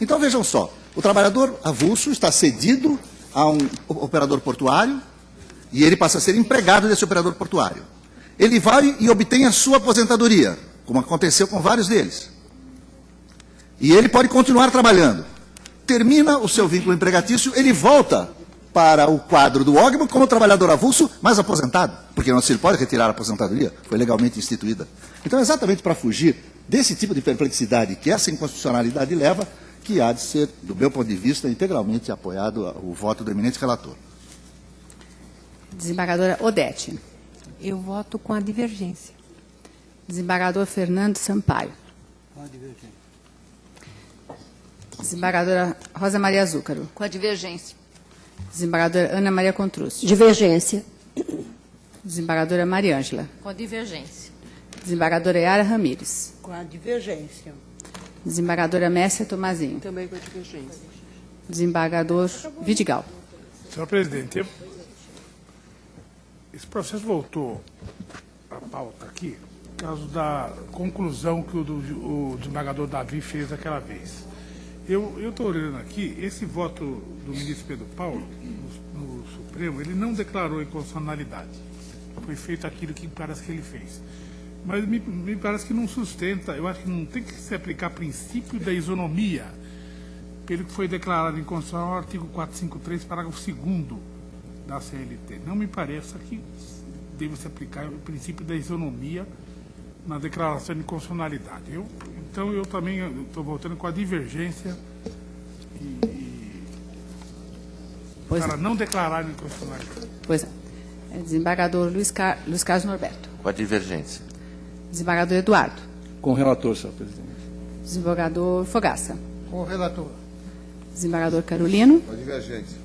Então, vejam só, o trabalhador avulso está cedido a um operador portuário e ele passa a ser empregado desse operador portuário. Ele vai e obtém a sua aposentadoria, como aconteceu com vários deles. E ele pode continuar trabalhando. Termina o seu vínculo empregatício, ele volta para o quadro do OGMO como trabalhador avulso, mas aposentado, porque não se pode retirar a aposentadoria, foi legalmente instituída. Então, é exatamente para fugir desse tipo de perplexidade que essa inconstitucionalidade leva, que há de ser, do meu ponto de vista, integralmente apoiado o voto do eminente relator. Desembargadora Odete. Eu voto com a divergência. Desembargador Fernando Sampaio. Com a divergência. Desembargadora Rosa Maria Zúcaro. Com a divergência. Desembargadora Ana Maria Contrúcio. Divergência. Desembargadora Maria Ângela. Com a divergência. Desembargadora Yara Ramires. Com a divergência. Desembargadora Messia Tomazinho. Também com a divergência. Desembargador Vidigal. Senhor presidente, esse processo voltou à pauta aqui por causa da conclusão que o desembargador Davi fez daquela vez. Eu estou olhando aqui, esse voto do ministro Pedro Paulo, no Supremo, ele não declarou inconstitucionalidade. Foi feito aquilo que parece que ele fez. Mas me parece que não sustenta, eu acho que não tem que se aplicar princípio da isonomia, pelo que foi declarado inconstitucional no artigo 453, parágrafo 2º da CLT. Não me parece que deva se aplicar o princípio da isonomia na declaração de inconstitucionalidade. Então, eu também estou votando com a divergência para não declarar inconstitucionalidade. Pois é. Desembargador Luiz Carlos Norberto. Com a divergência. Desembargador Eduardo. Com o relator, senhor presidente. Desembargador Fogaça. Com o relator. Desembargador Carolino. Com a divergência.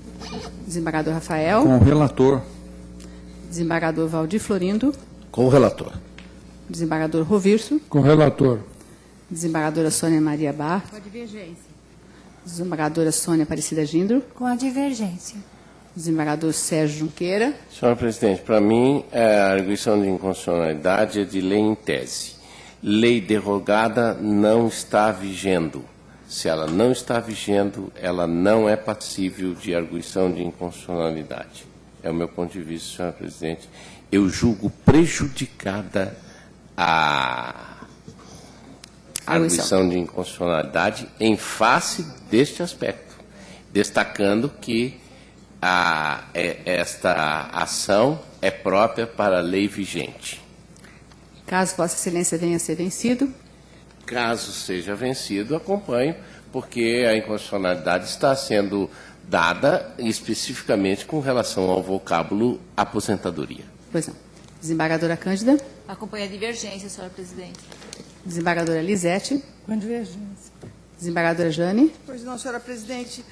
Desembargador Rafael. Com o relator. Desembargador Valdir Florindo. Com o relator. Desembargador Rovirso. Com o relator. Desembargadora Sônia Maria Barra. Com a divergência. Desembargadora Sônia Aparecida Gindro. Com a divergência. Desembargador Sérgio Junqueira. Senhor presidente, para mim, a arguição de inconstitucionalidade é de lei em tese. Lei derrogada não está vigendo. Se ela não está vigendo, ela não é passível de arguição de inconstitucionalidade. É o meu ponto de vista, senhor presidente. Eu julgo prejudicada a arguição de inconstitucionalidade em face deste aspecto, destacando que esta ação é própria para a lei vigente. Caso Vossa Excelência venha a ser vencido. Caso seja vencido, acompanho, porque a inconstitucionalidade está sendo dada especificamente com relação ao vocábulo aposentadoria. Pois não. Desembargadora Cândida. Acompanho a divergência, senhor presidente. Desembargadora Lisete. Com a divergência. Desembargadora Jane. Pois não, senhora presidente,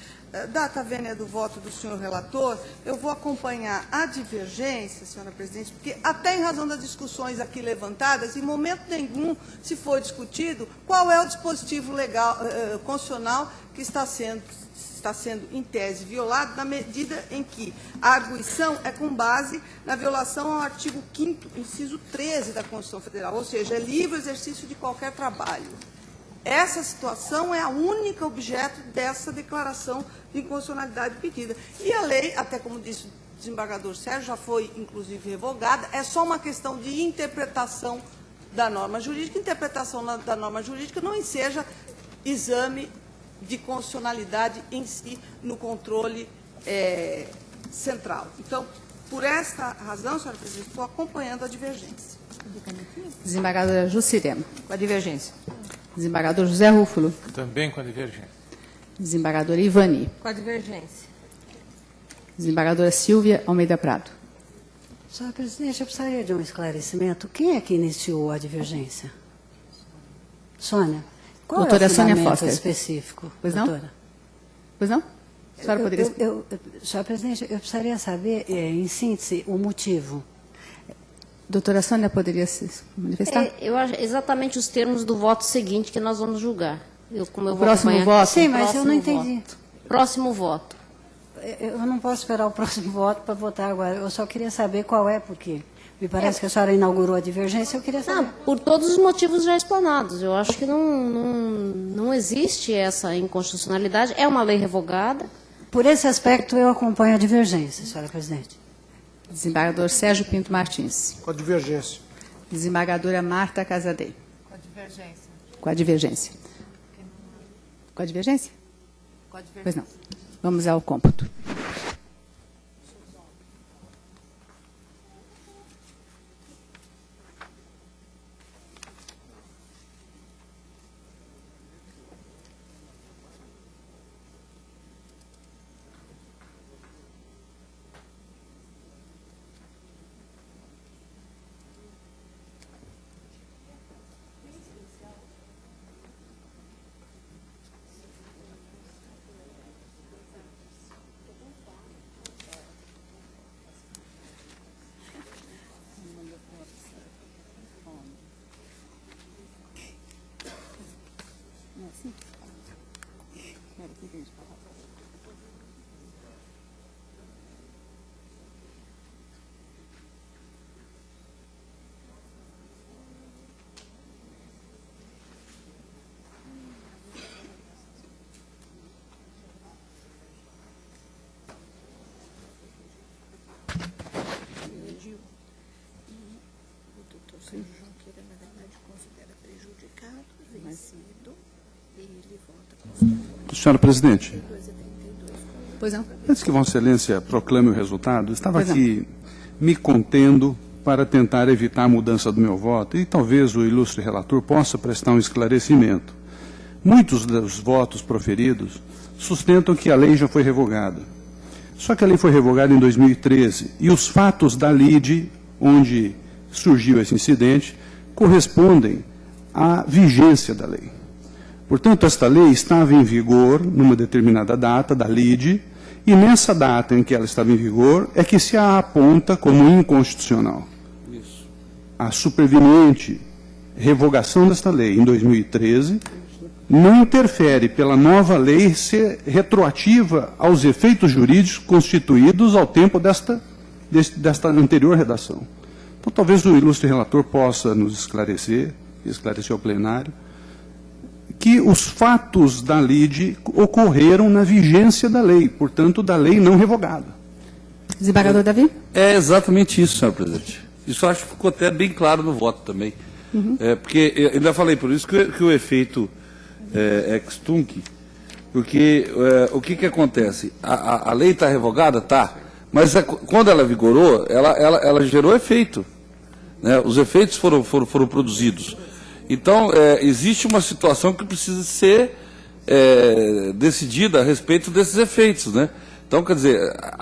data vênia do voto do senhor relator, eu vou acompanhar a divergência, senhora presidente, porque até em razão das discussões aqui levantadas, em momento nenhum se foi discutido qual é o dispositivo legal, constitucional que está sendo, em tese, violado, na medida em que a arguição é com base na violação ao artigo 5º, inciso 13 da Constituição Federal, ou seja, é livre exercício de qualquer trabalho. Essa situação é a única objeto dessa declaração de inconstitucionalidade pedida. E a lei, até como disse o desembargador Sérgio, já foi, inclusive, revogada, é só uma questão de interpretação da norma jurídica. Interpretação da norma jurídica não enseja exame de constitucionalidade em si no controle central. Então, Por esta razão, senhora presidente, estou acompanhando a divergência. Desembargadora Jucirema. Com a divergência. Desembargador José Rúfulo. Também com a divergência. Desembargadora Ivani. Com a divergência. Desembargadora Silvia Almeida Prado. Senhora presidente, eu precisaria de um esclarecimento. Quem é que iniciou a divergência? Sônia, qual Doutora é o Sônia fundamento Foster. específico? Pois não? Doutora? Pois não? A senhora poderia... Senhora presidente, eu precisaria saber, em síntese, o motivo. Doutora Sônia poderia se manifestar? Eu acho exatamente os termos do voto seguinte que nós vamos julgar. Como eu vou próximo acompanhar- voto? Sim, mas eu Próximo não entendi. voto. Próximo voto. Eu não posso esperar o próximo voto para votar agora. Eu só queria saber qual é, porque me parece que a senhora inaugurou a divergência, eu queria saber. Não, por todos os motivos já explanados. Eu acho que não existe essa inconstitucionalidade. É uma lei revogada. Por esse aspecto, eu acompanho a divergência, senhora presidente. Desembargador Sérgio Pinto Martins. Com a divergência. Desembargadora Marta Casadei. Com a divergência. Com a divergência. Com a divergência? Com a divergência. Pois não. Vamos ao cômputo. Sérgio Junqueira, na verdade, considera prejudicado, vencido, e ele vota Senhora presidente, Pois não. antes que Vossa Excelência proclame o resultado, estava aqui me contendo para tentar evitar a mudança do meu voto e talvez o ilustre relator possa prestar um esclarecimento. Muitos dos votos proferidos sustentam que a lei já foi revogada. Só que a lei foi revogada em 2013 e os fatos da lide, onde surgiu esse incidente, correspondem à vigência da lei. Portanto, esta lei estava em vigor numa determinada data da lide e nessa data em que ela estava em vigor é que se a aponta como inconstitucional. Isso. A superveniente revogação desta lei em 2013 não interfere pela nova lei ser retroativa aos efeitos jurídicos constituídos ao tempo desta anterior redação. Então, talvez o ilustre relator possa nos esclarecer ao plenário, que os fatos da lide ocorreram na vigência da lei, portanto, da lei não revogada. Desembargador Davi? É exatamente isso, senhor presidente. Isso eu acho que ficou até bem claro no voto também. Porque, eu ainda falei por isso que o efeito ex tunc, porque o que acontece? A lei está revogada? Tá. Mas quando ela vigorou, ela gerou efeito. Né? Os efeitos foram produzidos. Então, existe uma situação que precisa ser decidida a respeito desses efeitos. Né? Então, quer dizer,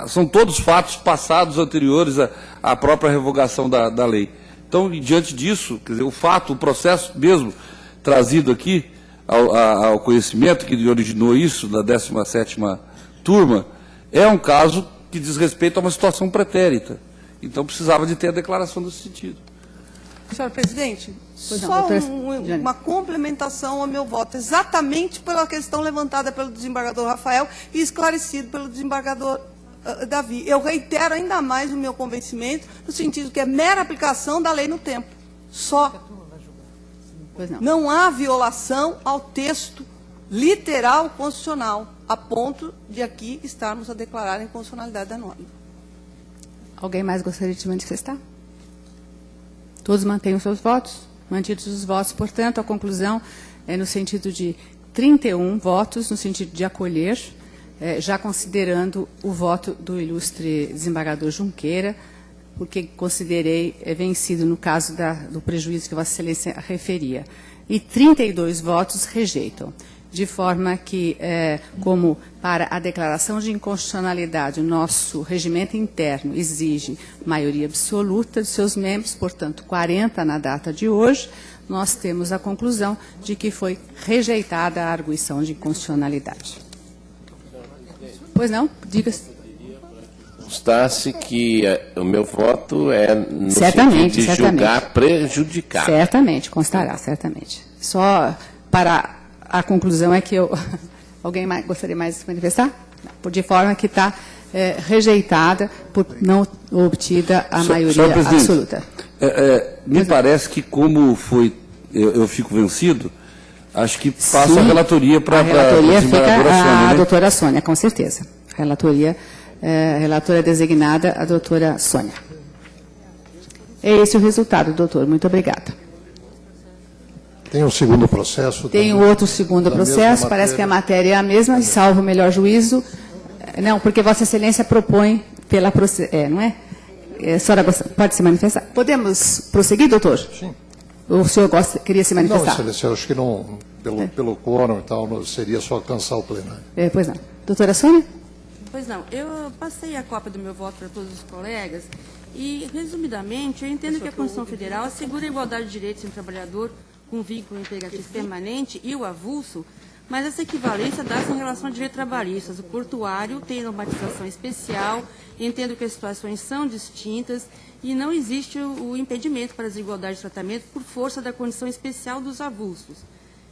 são todos fatos passados anteriores à própria revogação da lei. Então, diante disso, quer dizer, o processo mesmo trazido aqui ao conhecimento que originou isso, da 17ª turma, é um caso que diz respeito a uma situação pretérita. Então, precisava de ter a declaração nesse sentido. Senhora presidente, Pois não, só doutora uma complementação ao meu voto, exatamente pela questão levantada pelo desembargador Rafael e esclarecido pelo desembargador Davi. Eu reitero ainda mais o meu convencimento, no sentido que é mera aplicação da lei no tempo. Só. Pois não. Não há violação ao texto literal constitucional, a ponto de aqui estarmos a declarar a inconstitucionalidade da norma. Alguém mais gostaria de se manifestar? Todos mantêm os seus votos? Mantidos os votos, portanto, a conclusão é no sentido de 31 votos, no sentido de acolher já considerando o voto do ilustre desembargador Junqueira, porque considerei vencido no caso do prejuízo que Vossa Excelência referia. E 32 votos rejeitam. De forma que, como para a declaração de inconstitucionalidade, o nosso regimento interno exige maioria absoluta de seus membros, portanto, 40 na data de hoje, nós temos a conclusão de que foi rejeitada a arguição de inconstitucionalidade. Pois não? Diga-se. Constasse que o meu voto é no Certamente, sentido de julgar prejudicado. Certamente, constará, certamente. Só para a conclusão é que eu... Alguém mais, gostaria mais de se manifestar? Não. De forma que está rejeitada por não obtida a maioria absoluta. Me parece que como foi, eu fico vencido, acho que passa a relatoria para a desembargadora Sônia. A doutora Sônia, com certeza. Relatora designada, a doutora Sônia. É esse o resultado, doutor. Muito obrigada. Tem um segundo processo? Tem outro segundo processo, parece que a matéria é a mesma, e salvo o melhor juízo. Não, porque Vossa Excelência propõe pela... não é? A senhora pode se manifestar? Podemos prosseguir, doutor? Sim. O senhor queria se manifestar? Não, Excelência, eu acho que não, pelo quórum e tal, seria só alcançar o plenário. Pois não. Doutora Sônia? Pois não, eu passei a cópia do meu voto para todos os colegas e, resumidamente, eu entendo que a Constituição Federal assegura a igualdade de direitos entre o trabalhador com vínculo empregatício permanente e o avulso, mas essa equivalência dá-se em relação a direitos trabalhistas. O portuário tem normatização especial, entendo que as situações são distintas e não existe o impedimento para a desigualdade de tratamento por força da condição especial dos avulsos,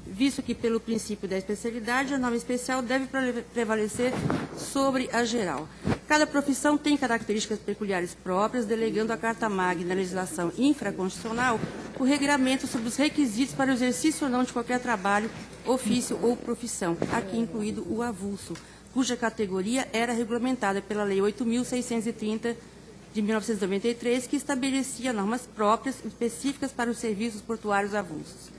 visto que, pelo princípio da especialidade, a norma especial deve prevalecer sobre a geral. Cada profissão tem características peculiares próprias, delegando à Carta Magna na legislação infraconstitucional o regramento sobre os requisitos para o exercício ou não de qualquer trabalho, ofício ou profissão, aqui incluído o avulso, cuja categoria era regulamentada pela Lei 8.630 de 1993, que estabelecia normas próprias específicas para os serviços portuários avulsos.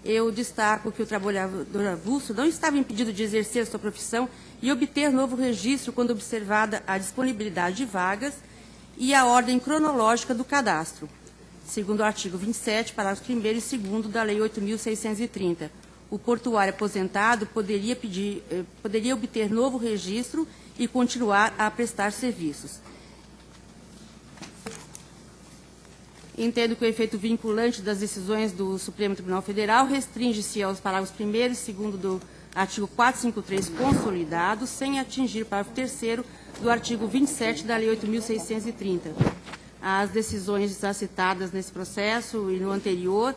Eu destaco que o trabalhador avulso não estava impedido de exercer a sua profissão e obter novo registro quando observada a disponibilidade de vagas e a ordem cronológica do cadastro, segundo o artigo 27, parágrafo 1º e 2º da Lei 8.630. O portuário aposentado poderia obter novo registro e continuar a prestar serviços. Entendo que o efeito vinculante das decisões do Supremo Tribunal Federal restringe-se aos parágrafos 1º e 2º do artigo 453 consolidado, sem atingir o parágrafo 3º do artigo 27 da Lei 8.630. As decisões já citadas nesse processo e no anterior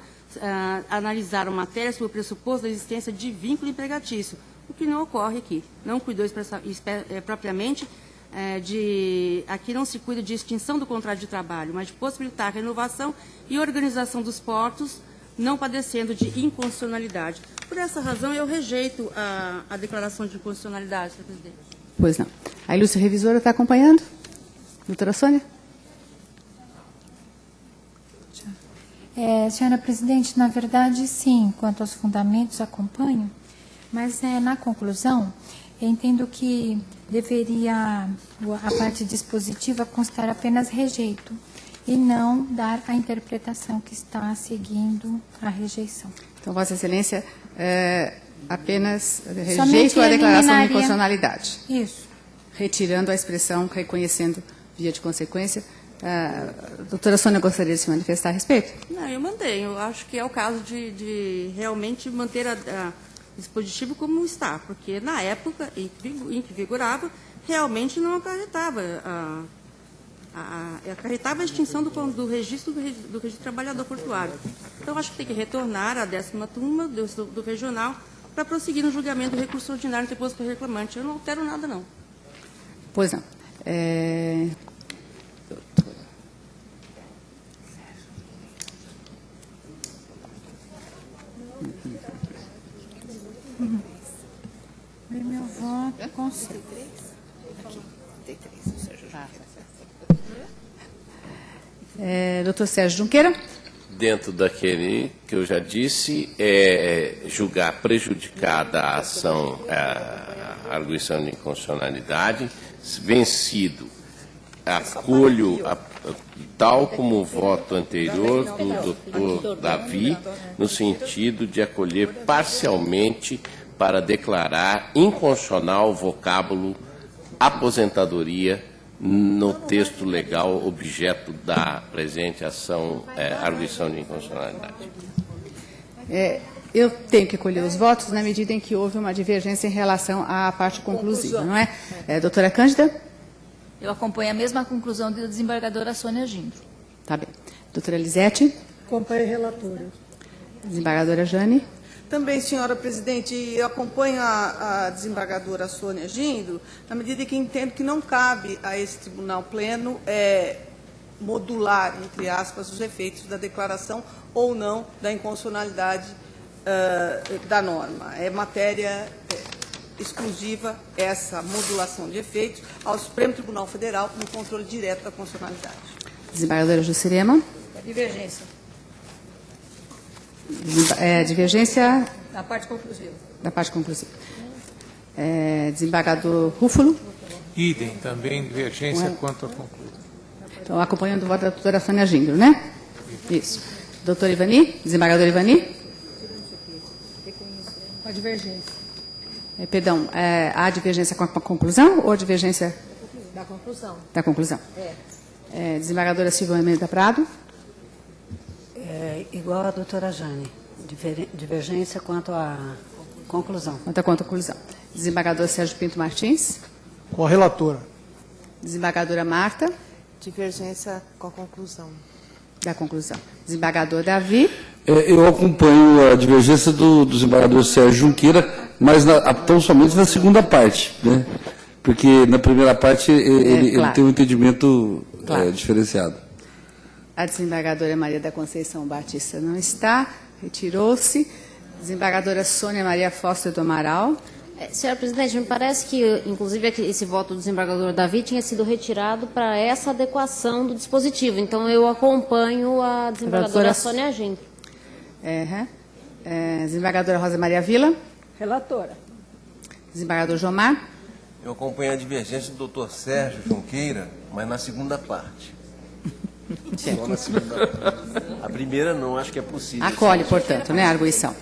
analisaram matérias sob o pressuposto da existência de vínculo empregatício, o que não ocorre aqui. Não cuidou propriamente aqui não se cuida de extinção do contrato de trabalho, mas de possibilitar a renovação e organização dos portos, não padecendo de inconstitucionalidade. Por essa razão, eu rejeito a declaração de inconstitucionalidade, senhor presidente. Pois não. A ilustre revisora está acompanhando? Doutora Sônia? Senhora presidente, na verdade, sim, quanto aos fundamentos, acompanho, mas na conclusão, eu entendo que deveria a parte dispositiva constar apenas rejeito e não dar a interpretação que está seguindo a rejeição. Então, Vossa Excelência, apenas rejeito a declaração de inconstitucionalidade. Isso. Retirando a expressão reconhecendo via de consequência. Doutora Sônia, gostaria de se manifestar a respeito? Não, eu mantenho. Eu acho que é o caso de realmente manter o dispositivo como está, porque na época em que vigorava, realmente não acarretava acarretava a extinção do registro trabalhador portuário. Então, acho que tem que retornar à 10ª turma do regional para prosseguir no julgamento do recurso ordinário interposto pelo reclamante. Eu não altero nada, não. Pois não. Meu voto com Doutor Sérgio Junqueira. Dentro daquele que eu já disse, julgar prejudicada a ação, a arguição de inconstitucionalidade, vencido, acolho, tal como o voto anterior do doutor Davi, no sentido de acolher parcialmente para declarar inconstitucional o vocábulo aposentadoria no texto legal objeto da presente ação, arguição de inconstitucionalidade. Eu tenho que colher os votos na medida em que houve uma divergência em relação à parte conclusiva, não é? Doutora Cândida? Eu acompanho a mesma conclusão da desembargadora Sônia Gindro. Tá bem. Doutora Elisete? Acompanho a relatora. Desembargadora Jane? Também, senhora presidente, eu acompanho a desembargadora Sônia Gindro, na medida em que entendo que não cabe a esse tribunal pleno modular, entre aspas, os efeitos da declaração ou não da inconstitucionalidade da norma. É matéria exclusiva essa modulação de efeitos ao Supremo Tribunal Federal no controle direto da constitucionalidade. Desembargadora Juscelema? Divergência. Divergência Na parte conclusiva. da parte conclusiva. Desembargador Rúfulo? Idem, também divergência quanto a conclusão. Então, acompanhando o voto da doutora Sônia Gindro, né? Isso. Doutor Ivani? Desembargador Ivani? Com a divergência. Perdão, há divergência com a conclusão ou a divergência Da conclusão. da conclusão? Desembargadora Silvia Almeida Prado? Igual à doutora Jane. Divergência quanto à conclusão. Quanto à conclusão. Desembargador Sérgio Pinto Martins? Com a relatora. Desembargadora Marta? Divergência com a conclusão. Da conclusão. Desembargador Davi? Eu acompanho a divergência do desembargador Sérgio Junqueira, mas tão somente na segunda parte, né? Porque na primeira parte ele tem um entendimento diferenciado. A desembargadora Maria da Conceição Batista não está, retirou-se. Desembargadora Sônia Maria Foster do Amaral. Senhora presidente, me parece que, inclusive, esse voto do desembargador Davi tinha sido retirado para essa adequação do dispositivo. Então, eu acompanho a desembargadora Sônia Gindro. Desembargadora Rosa Maria Vila. Relatora. Desembargador Jomar. Eu acompanho a divergência do doutor Sérgio Junqueira, mas na segunda parte. Só na segunda parte. A primeira não, acho que é possível. Acolhe, portanto, né, a arguição.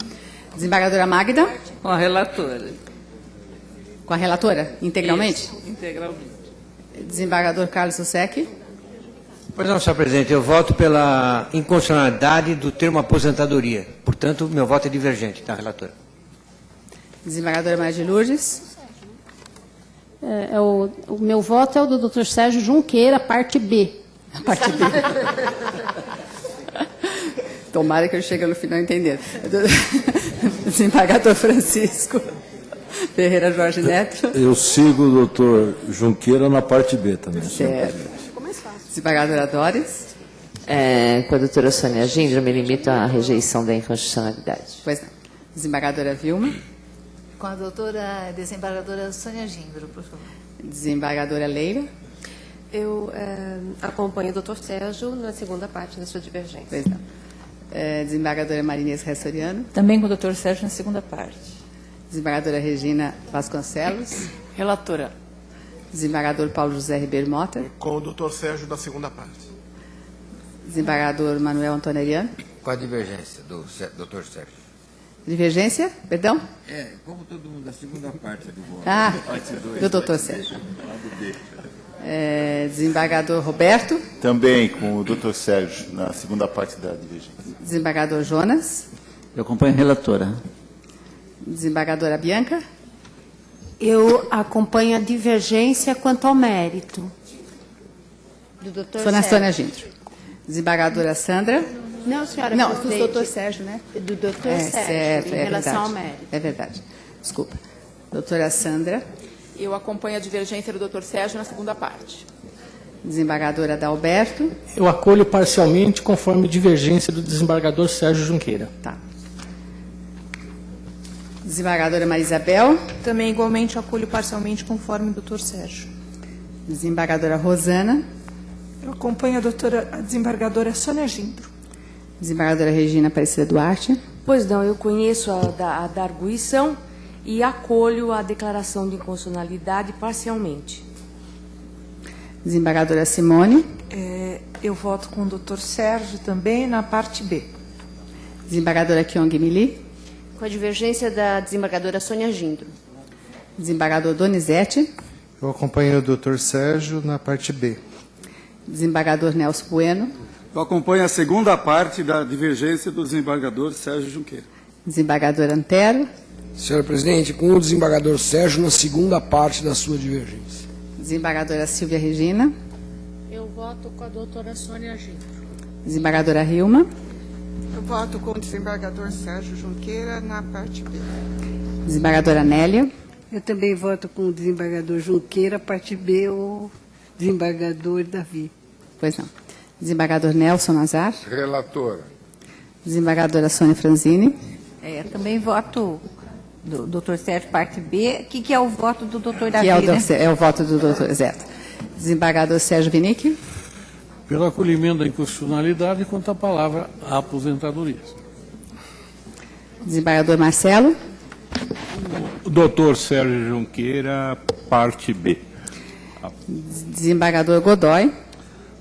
Desembargadora Magda. Com a relatora. Com a relatora, integralmente? Isso, integralmente. Desembargador Carlos Sussec. Pois não, senhor presidente, eu voto pela inconstitucionalidade do termo aposentadoria. Portanto, meu voto é divergente da relatora. Desembargadora Maria de Lourdes. O meu voto é o do Dr. Sérgio Junqueira, parte B. A parte B. Tomara que eu chegue no final entendendo. Desembargador Francisco Ferreira Jorge Neto. Eu sigo o doutor Junqueira na parte B também. Certo. Desembargadora Doris. Com a doutora Sônia Gindro, eu me limito à rejeição da inconstitucionalidade. Pois não. Desembargadora Vilma. Com a doutora desembargadora Sônia Gindro, por favor. Desembargadora Leila. Eu acompanho o doutor Sérgio na segunda parte da sua divergência. Pois não. Desembargadora Marinês Ressoriano. Também com o doutor Sérgio na segunda parte. Desembargadora Regina Vasconcelos. Relatora. Desembargador Paulo José Ribeiro Mota. Com o doutor Sérgio da segunda parte. Desembargador Manuel Antônio Ariano. Com a divergência do doutor Sérgio. Divergência? Perdão? Como todo mundo, da segunda parte do voto. Parte do doutor Sérgio. Desembargador Roberto. Também com o doutor Sérgio, na segunda parte da divergência. Desembargador Jonas. Eu acompanho a relatora. Desembargadora Bianca. Eu acompanho a divergência quanto ao mérito. Do doutor Sônia Gindro. Desembargadora Sandra. Não, senhora não, presidente. do doutor Sérgio, né? Do doutor Sérgio, certo, em relação ao mérito. É verdade. Desculpa. Doutora Sandra. Eu acompanho a divergência do doutor Sérgio na segunda parte. Desembargadora Adalberto. Eu acolho parcialmente conforme divergência do desembargador Sérgio Junqueira. Tá. Desembargadora Maria Isabel. Também igualmente acolho parcialmente conforme o doutor Sérgio. Desembargadora Rosana. Eu acompanho a desembargadora Sônia Gindro. Desembargadora Regina Aparecida Duarte. Pois não, eu conheço a da arguição e acolho a declaração de inconstitucionalidade parcialmente. Desembargadora Simone. Eu voto com o Dr. Sérgio também na parte B. Desembargadora Kyong Mili. Com a divergência da desembargadora Sônia Gindro. Desembargador Donizete. Eu acompanho o Dr. Sérgio na parte B. Desembargador Nelson Bueno. Eu acompanho a segunda parte da divergência do desembargador Sérgio Junqueira. Desembargador Antero. Senhora presidente, com o desembargador Sérgio na segunda parte da sua divergência. Desembargadora Silvia Regina. Eu voto com a doutora Sônia Gindro. Desembargadora Hilma. Eu voto com o desembargador Sérgio Junqueira na parte B. Desembargadora Nélia. Eu também voto com o desembargador Junqueira, parte B, o desembargador Davi. Pois não. Desembargador Nelson Nazar. Relatora. Desembargadora Sônia Franzini. Também voto do Dr. Sérgio, parte B. O que é o voto do Dr. Davi, É o voto do Dr. Exato. Desembargador Sérgio Vinick. Pelo acolhimento da inconstitucionalidade, quanto à palavra aposentadoria. Desembargador Marcelo. O doutor Sérgio Junqueira, parte B. Desembargador Godoy.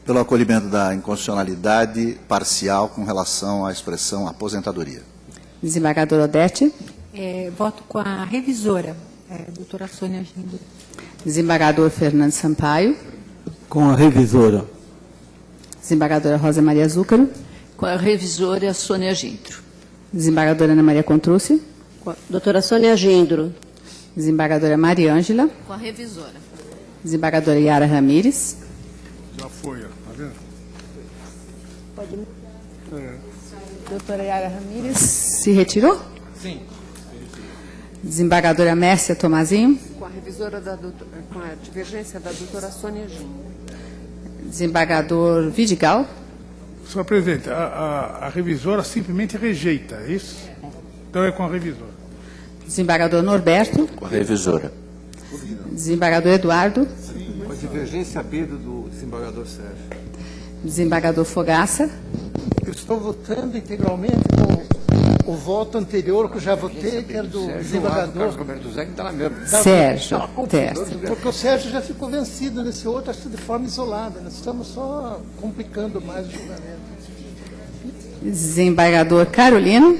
Pelo acolhimento da inconstitucionalidade parcial com relação à expressão aposentadoria. Desembargador Odete. Voto com a revisora, doutora Sônia Gindro. Desembargador Fernando Sampaio. Com a revisora. Desembargadora Rosa Maria Zúcaro. Com a revisora Sônia Gindro. Desembargadora Ana Maria Contrucci. Com a doutora Sônia Gindro. Desembargadora Maria Ângela. Com a revisora. Desembargadora Yara Ramires. Já foi, ó, tá vendo? Pode ir. Doutora Yara Ramires. Se retirou? Sim. Desembargadora Mércia Tomazinho. Com a revisora com a divergência da doutora Sônia Gindro. Desembargador Vidigal. Senhor presidente, a revisora simplesmente rejeita, é isso? Então é com a revisora. Desembargador Norberto. Com a revisora. Desembargador Eduardo. Com a divergência B do desembargador Sérgio. Desembargador Fogaça. Eu estou votando integralmente com o voto anterior que eu já votei, que era do desembargador. Sérgio. Porque o Sérgio já ficou vencido nesse outro, acho que de forma isolada. Nós estamos só complicando mais o julgamento. Desembargador Carolino.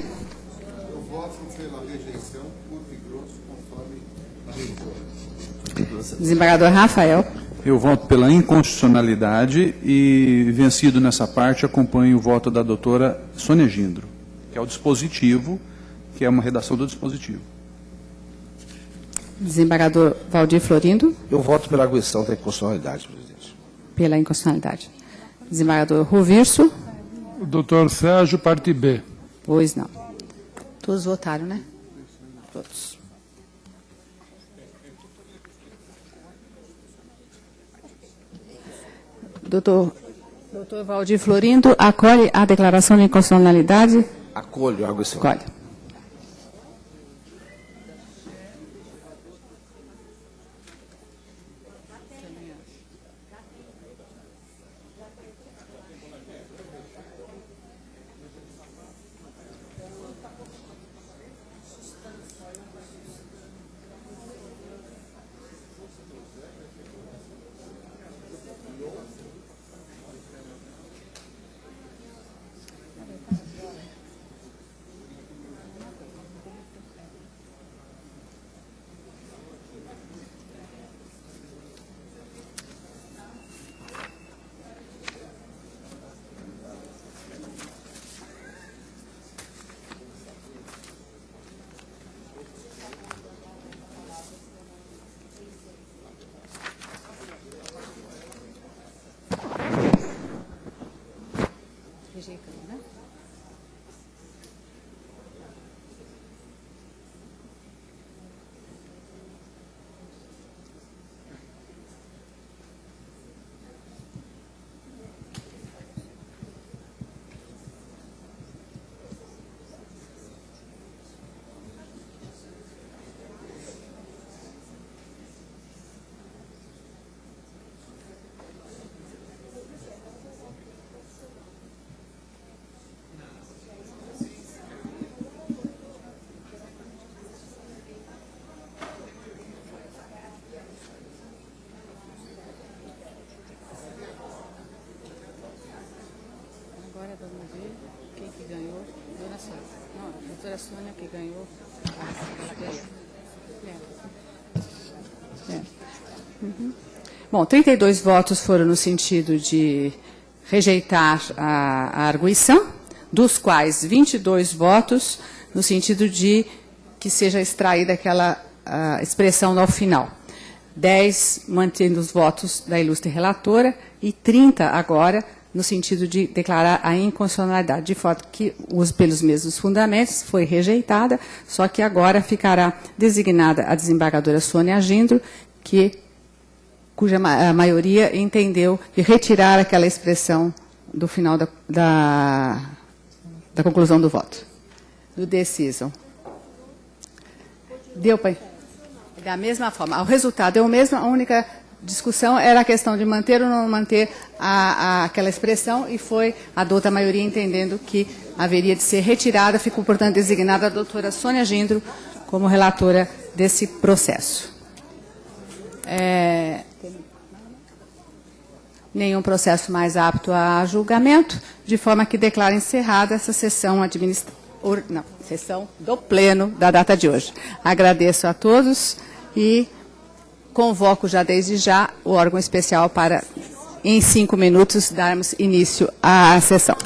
Eu voto pela rejeição, curto e grosso, conforme a revisora. Desembargador Rafael. Eu voto pela inconstitucionalidade e, vencido nessa parte, acompanho o voto da doutora Sônia Gindro, que é o dispositivo, que é uma redação do dispositivo. Desembargador Valdir Florindo. Eu voto pela arguição da inconstitucionalidade, presidente. Pela inconstitucionalidade. Desembargador Rovirso. O doutor Sérgio, parte B. Pois não. Todos votaram, né? Todos. Doutor Valdir Florindo, acolhe a declaração de inconstitucionalidade? Acolho a arguição. Acolhe. Não, a doutora Sônia que ganhou. Bom, 32 votos foram no sentido de rejeitar a arguição, dos quais 22 votos no sentido de que seja extraída aquela expressão ao final. 10 mantendo os votos da ilustre relatora e 30 agora no sentido de declarar a inconstitucionalidade, de forma que, pelos mesmos fundamentos, foi rejeitada, só que agora ficará designada a desembargadora Sônia Gindro, cuja a maioria entendeu de retirar aquela expressão do final da conclusão do voto, do decision. Deu para... Da mesma forma, o resultado é o mesmo, a única discussão era a questão de manter ou não manter aquela expressão, e foi a douta maioria entendendo que haveria de ser retirada, ficou, portanto, designada a doutora Sônia Gindro como relatora desse processo. Nenhum processo mais apto a julgamento, de forma que declaro encerrada essa sessão sessão do Pleno da data de hoje. Agradeço a todos e convoco já desde já o órgão especial para, em 5 minutos, darmos início à sessão.